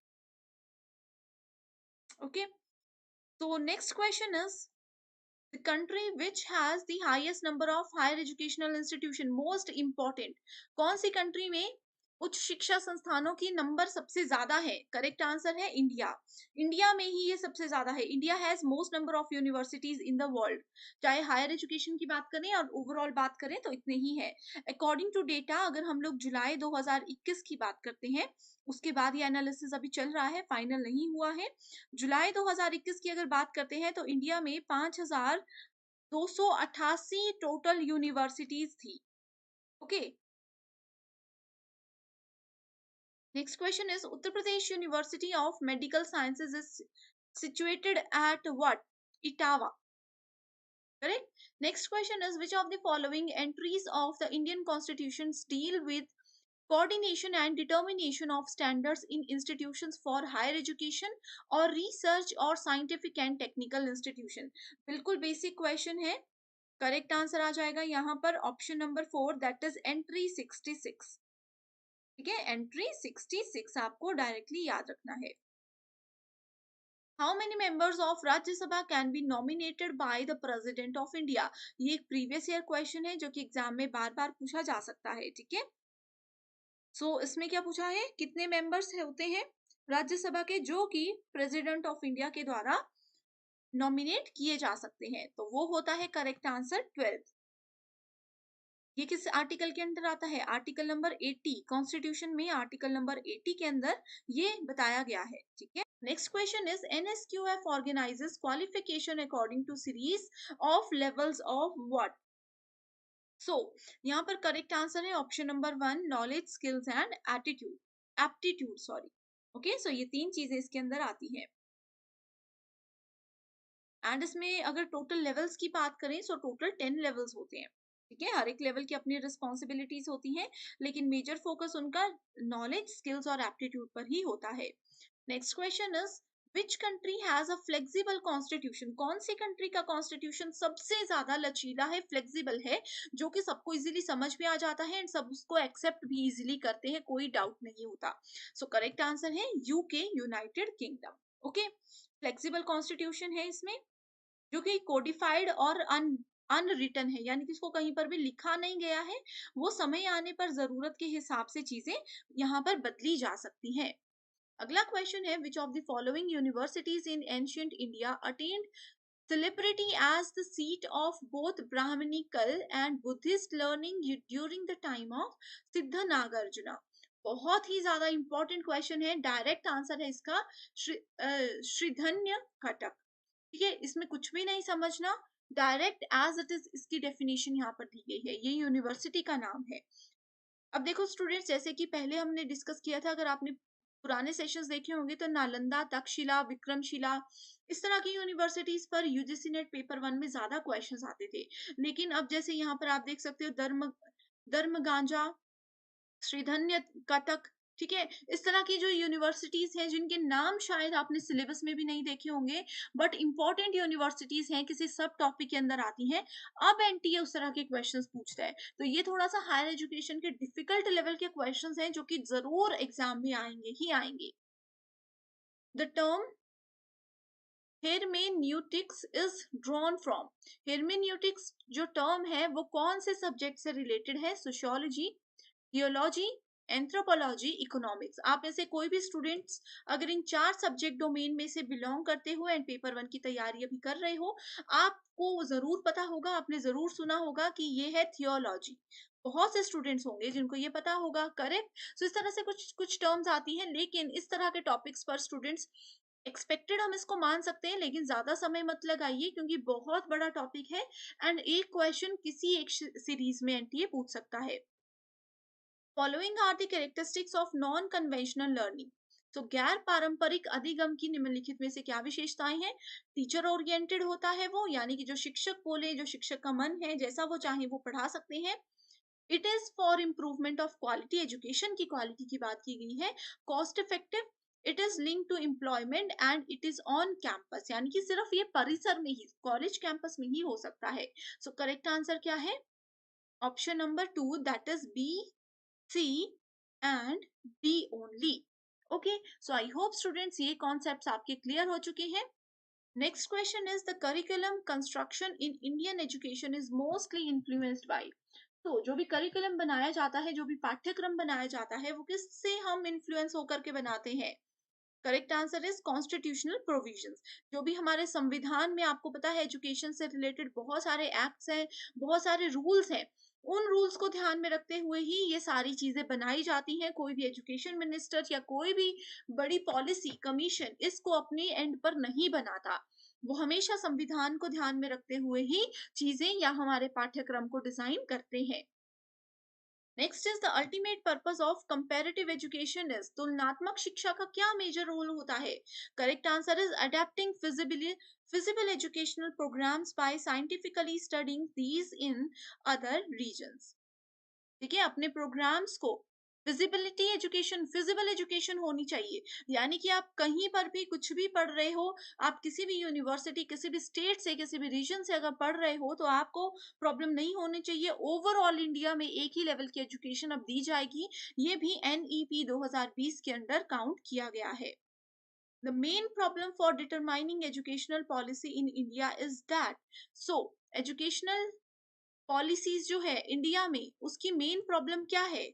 ओके, तो next question is the country which has the highest number of higher educational institution, most important. कौन सी कंट्री में उच्च शिक्षा संस्थानों की नंबर सबसे ज्यादा है। करेक्ट आंसर है इंडिया। इंडिया में ही ये सबसे ज्यादा है। India has most number of universities in the world. चाहे हायर एजुकेशन की बात करें और ओवरऑल बात करें तो इतने ही है। अकॉर्डिंग टू डेटा, अगर हम लोग जुलाई 2021 की बात करते हैं, उसके बाद ये एनालिसिस अभी चल रहा है, फाइनल नहीं हुआ है। जुलाई 2021 की अगर बात करते हैं तो इंडिया में 5288 टोटल यूनिवर्सिटीज थी। Okay, next question is Uttar Pradesh university of medical sciences is situated at what? Itawa. Correct. Next question is which of the following entries of the Indian constitutions deal with coordination and determination of standards in institutions for higher education or research or scientific and technical institution। बिल्कुल basic question है। Correct answer आ जाएगा यहाँ पर option number 4, that is entry 66। ठीक है, entry 66 आपको directly याद रखना है। How many members of Rajya Sabha can be nominated by the president of India. ये एक प्रीवियस ईयर क्वेश्चन है जो कि एग्जाम में बार बार पूछा जा सकता है। ठीक है, इसमें क्या पूछा है, कितने मेंबर्स होते हैं राज्यसभा के जो कि प्रेसिडेंट ऑफ इंडिया के द्वारा नॉमिनेट किए जा सकते हैं। तो वो होता है करेक्ट आंसर 12। ये किस आर्टिकल के अंदर आता है, आर्टिकल नंबर 80। कॉन्स्टिट्यूशन में आर्टिकल नंबर 80 के अंदर ये बताया गया है। ठीक है, next question is NSQF organizes qualification according to series of levels of what. यहाँ पर करेक्ट आंसर है option number 1, knowledge, skills and aptitude sorry. Okay, so ये 3 चीजें इसके अंदर आती है। एंड इसमें अगर टोटल लेवल्स की बात करें तो टोटल 10 लेवल्स होते हैं। ठीक है, हर एक लेवल की अपनी रिस्पॉन्सिबिलिटीज होती हैं, लेकिन मेजर फोकस उनका नॉलेज, स्किल्स और एप्टीट्यूड पर ही होता है। Next question is which country has a flexible constitution. कौन सी कंट्री का कॉन्स्टिट्यूशन सबसे ज्यादा लचीला है, फ्लेक्सिबल है, जो कि सबको इजीली समझ में आ जाता है एंड सब उसको एक्सेप्ट भी इजीली करते हैं, कोई डाउट नहीं होता। करेक्ट आंसर है UK, United kingdom. Okay, flexible constitution है इसमें, जो कि कोडिफाइड और अनरिटन है, यानी कि इसको कहीं पर भी लिखा नहीं गया है। वो समय आने पर जरूरत के हिसाब से चीजें यहाँ पर बदली जा सकती हैं। अगला क्वेश्चन है which of the following universities in ancient India attend celebrity as the seat of both Brahminical and Buddhist learning during the time of सिद्ध नागार्जुना। बहुत ही ज्यादा इंपॉर्टेंट क्वेश्चन है, डायरेक्ट आंसर है इसका श्रीधन्य घटक। ठीक है, इसमें कुछ भी नहीं समझना, डायरेक्ट एज इट इज इसकी डेफिनेशन यहाँ पर दी गई है, ये यूनिवर्सिटी का नाम है। अब देखो स्टूडेंट्स, जैसे कि पहले हमने डिस्कस किया था, अगर आपने पुराने सेशंस देखे होंगे तो नालंदा, तक्षशिला, विक्रमशिला, इस तरह की यूनिवर्सिटीज पर यूजीसी नेट पेपर 1 में ज़्यादा क्वेश्चंस आते थे। लेकिन अब जैसे यहाँ पर आप देख सकते हो धर्मगांजा, श्रीधन्य कटक, ठीक है? इस तरह की जो यूनिवर्सिटीज़ हैं जिनके नाम शायद आपने सिलेबस में भी नहीं देखे होंगे, बट इम्पोर्टेंट यूनिवर्सिटीज़ हैं, किसी सब टॉपिक के अंदर आती हैं। अब एनटीए उस तरह के क्वेश्चंस पूछता है। तो ये थोड़ा-सा हायर एजुकेशन के डिफिकल्ट लेवल के क्वेश्चंस हैं जो कि ज़रूर एग्ज़ाम में आएँगे ही आएँगे। The term hermeneutics is drawn from, hermeneutics जो टर्म है वो कौन से सब्जेक्ट से रिलेटेड है? Sociology, theology, anthropology, economics. आप में से कोई भी स्टूडेंट्स अगर इन 4 सब्जेक्ट डोमेन में से बिलॉन्ग करते हो एंड पेपर 1 की तैयारी अभी कर रहे हो, आपको ज़रूर पता होगा, आपने ज़रूर सुना होगा कि ये है थियोलॉजी। बहुत से स्टूडेंट्स होंगे जिनको ये पता होगा, करेक्ट? सो इस तरह से कुछ कुछ टर्म्स आती हैं, लेकिन इस तरह के टॉपिक्स पर स्टूडेंट्स एक्सपेक्टेड हम इसको मान सकते हैं, लेकिन ज़्यादा समय मत लगाइए क्योंकि बहुत बड़ा टॉपिक है एंड एक क्वेश्चन किसी एक सीरीज में एनटीए पूछ सकता है। Following are the characteristics of non conventional learning. तो गैर पारंपरिक अधिगम की निम्नलिखित में से क्या विशेषताएं हैं? टीचर ओरिएंटेड होता है वो, यानी कि जो शिक्षक बोले, जो शिक्षक का मन है, जैसा वो चाहे वो पढ़ा सकते हैं। It is for improvement of quality, education की क्वालिटी की बात की गई है। Cost effective, it is link to employment and it is on campus, यानी कि सिर्फ ये परिसर में ही, कॉलेज कैंपस में ही हो सकता है। सो करेक्ट आंसर क्या है? Option number 2, that is B, C and D only. Okay, so I hope students ये concepts आपके clear हो चुके हैं। Next question is the curriculum construction in Indian education is mostly influenced by। तो जो भी करिकुलम बनाया जाता है, जो भी पाठ्यक्रम बनाया जाता है, वो किससे हम इन्फ्लुएंस होकर के बनाते हैं? Correct answer is constitutional provisions. जो भी हमारे संविधान में, आपको पता है एजुकेशन से रिलेटेड बहुत सारे एक्ट्स हैं, बहुत सारे रूल्स हैं, उन रूल्स को ध्यान में रखते हुए ही ये सारी चीजें बनाई जाती हैं। कोई भी एजुकेशन मिनिस्टर या कोई भी बड़ी पॉलिसी कमीशन इसको अपने एंड पर नहीं बनाता, वो हमेशा संविधान को ध्यान में रखते हुए ही चीजें या हमारे पाठ्यक्रम को डिजाइन करते हैं। Next is the ultimate purpose of comparative education is, तुलनात्मक शिक्षा का क्या मेजर रोल होता है? Correct answer is adapting feasible educational programs by scientifically studying these in other regions. ठीक है, अपने प्रोग्राम्स को फिजिबिलिटी एजुकेशन, फिजिबल एजुकेशन होनी चाहिए, यानी कि आप कहीं पर भी कुछ भी पढ़ रहे हो, आप किसी भी यूनिवर्सिटी, किसी भी स्टेट से, किसी भी रीजन से अगर पढ़ रहे हो तो आपको प्रॉब्लम नहीं होनी चाहिए। ओवरऑल इंडिया में एक ही लेवल की एजुकेशन अब दी जाएगी, ये भी एनईपी 2020 के अंडर काउंट किया गया है। The main problem for determining educational policy in India is that, so educational policies जो है इंडिया में, उसकी मेन प्रॉब्लम क्या है?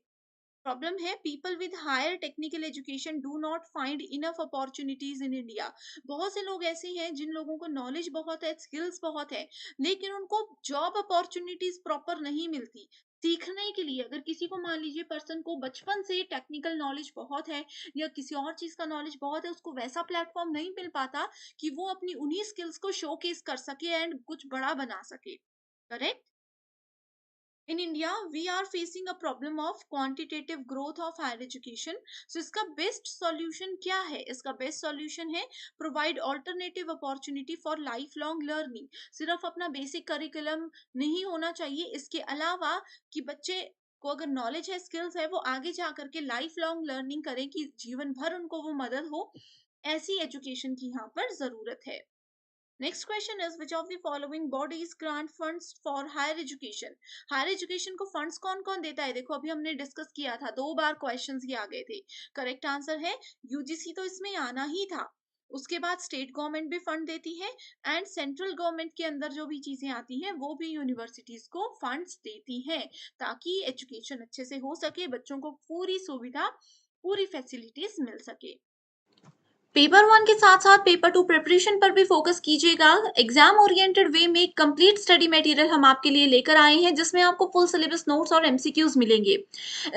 प्रॉब्लम है people with higher technical education do not find enough opportunities in India. बहुत से लोग ऐसे हैं जिन लोगों को नॉलेज बहुत है, स्किल्स बहुत है, लेकिन उनको जॉब अपॉर्चुनिटीज प्रॉपर नहीं मिलती सीखने के लिए। अगर किसी को मान लीजिए पर्सन को बचपन से टेक्निकल नॉलेज बहुत है या किसी और चीज का नॉलेज बहुत है, उसको वैसा प्लेटफॉर्म नहीं मिल पाता कि वो अपनी उन्हीं स्किल्स को शोकेस कर सके एंड कुछ बड़ा बना सके। Correct? In India we are facing a problem of quantitative growth of higher education. So इसका बेस्ट सॉल्यूशन क्या है? इसका बेस्ट सॉल्यूशन है provide alternative opportunity for lifelong learning. सिर्फ अपना बेसिक करिकुलम नहीं होना चाहिए, इसके अलावा कि बच्चे को अगर नॉलेज है, स्किल्स है, वो आगे जा करके लाइफ लॉन्ग लर्निंग करें कि जीवन भर उनको वो मदद हो, ऐसी एजुकेशन की यहाँ पर जरूरत है। Next question is which of the following bodies grant funds for higher education. Higher education को फंड्स कौन कौन देता है? देखो अभी हमने डिस्कस किया था, 2 बार क्वेश्चंस ये आ गए थे। करेक्ट आंसर है यूजीसी, तो इसमें आना ही था। उसके बाद स्टेट गवर्नमेंट भी फंड देती है एंड सेंट्रल गवर्नमेंट के अंदर जो भी चीजें आती हैं वो भी यूनिवर्सिटीज को फंड्स देती हैं, ताकि एजुकेशन अच्छे से हो सके, बच्चों को पूरी सुविधा, पूरी फैसिलिटीज मिल सके। पेपर 1 के साथ-साथ पेपर 2 प्रिपरेशन पर भी फ़ोकस कीजिएगा। एग्ज़ाम ओरिएंटेड वे में कंप्लीट स्टडी मटेरियल हम आपके लिए लेकर आए हैं, जिसमें आपको फुल सिलेबस नोट्स और एमसीक्यूज़ मिलेंगे।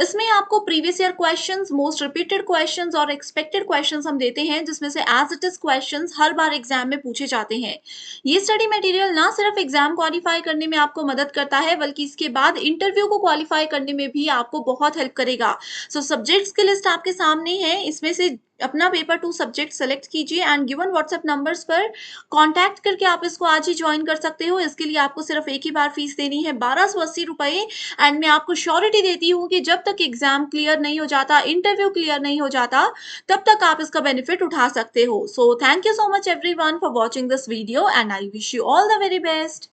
इसमें आपको previous year questions, most repeated questions और एक्सपेक्टेड क्वेश्चंस हम देते हैं, जिसमें से as it is questions her bar exam में पूछे जाते हैं। ये स्टडी मटेरियल ना सिर्फ एग्ज़ाम क्वालीफाई करने में आपको मदद करता है, बल्कि इसके बाद इंटरव्यू को क्वालीफाई करने में भी आपको बहुत हेल्प करेगा। सो सब्जेक्ट्स की लिस्ट आपके सामने है, इसमें से अपना पेपर 2 सब्जेक्ट सेलेक्ट कीजिए एंड गिवन व्हाट्सएप नंबर्स पर कॉन्टैक्ट करके आप इसको आज ही जॉइन कर सकते हो। इसके लिए आपको सिर्फ एक ही बार फीस देनी है, ₹1280। एंड मैं आपको श्योरिटी देती हूँ कि जब तक एग्ज़ाम क्लियर नहीं हो जाता, इंटरव्यू क्लियर नहीं हो जाता, तब तक आप इसका बेनिफिट उठा सकते हो। So thank you so much everyone for watching this video and I wish you all the very best.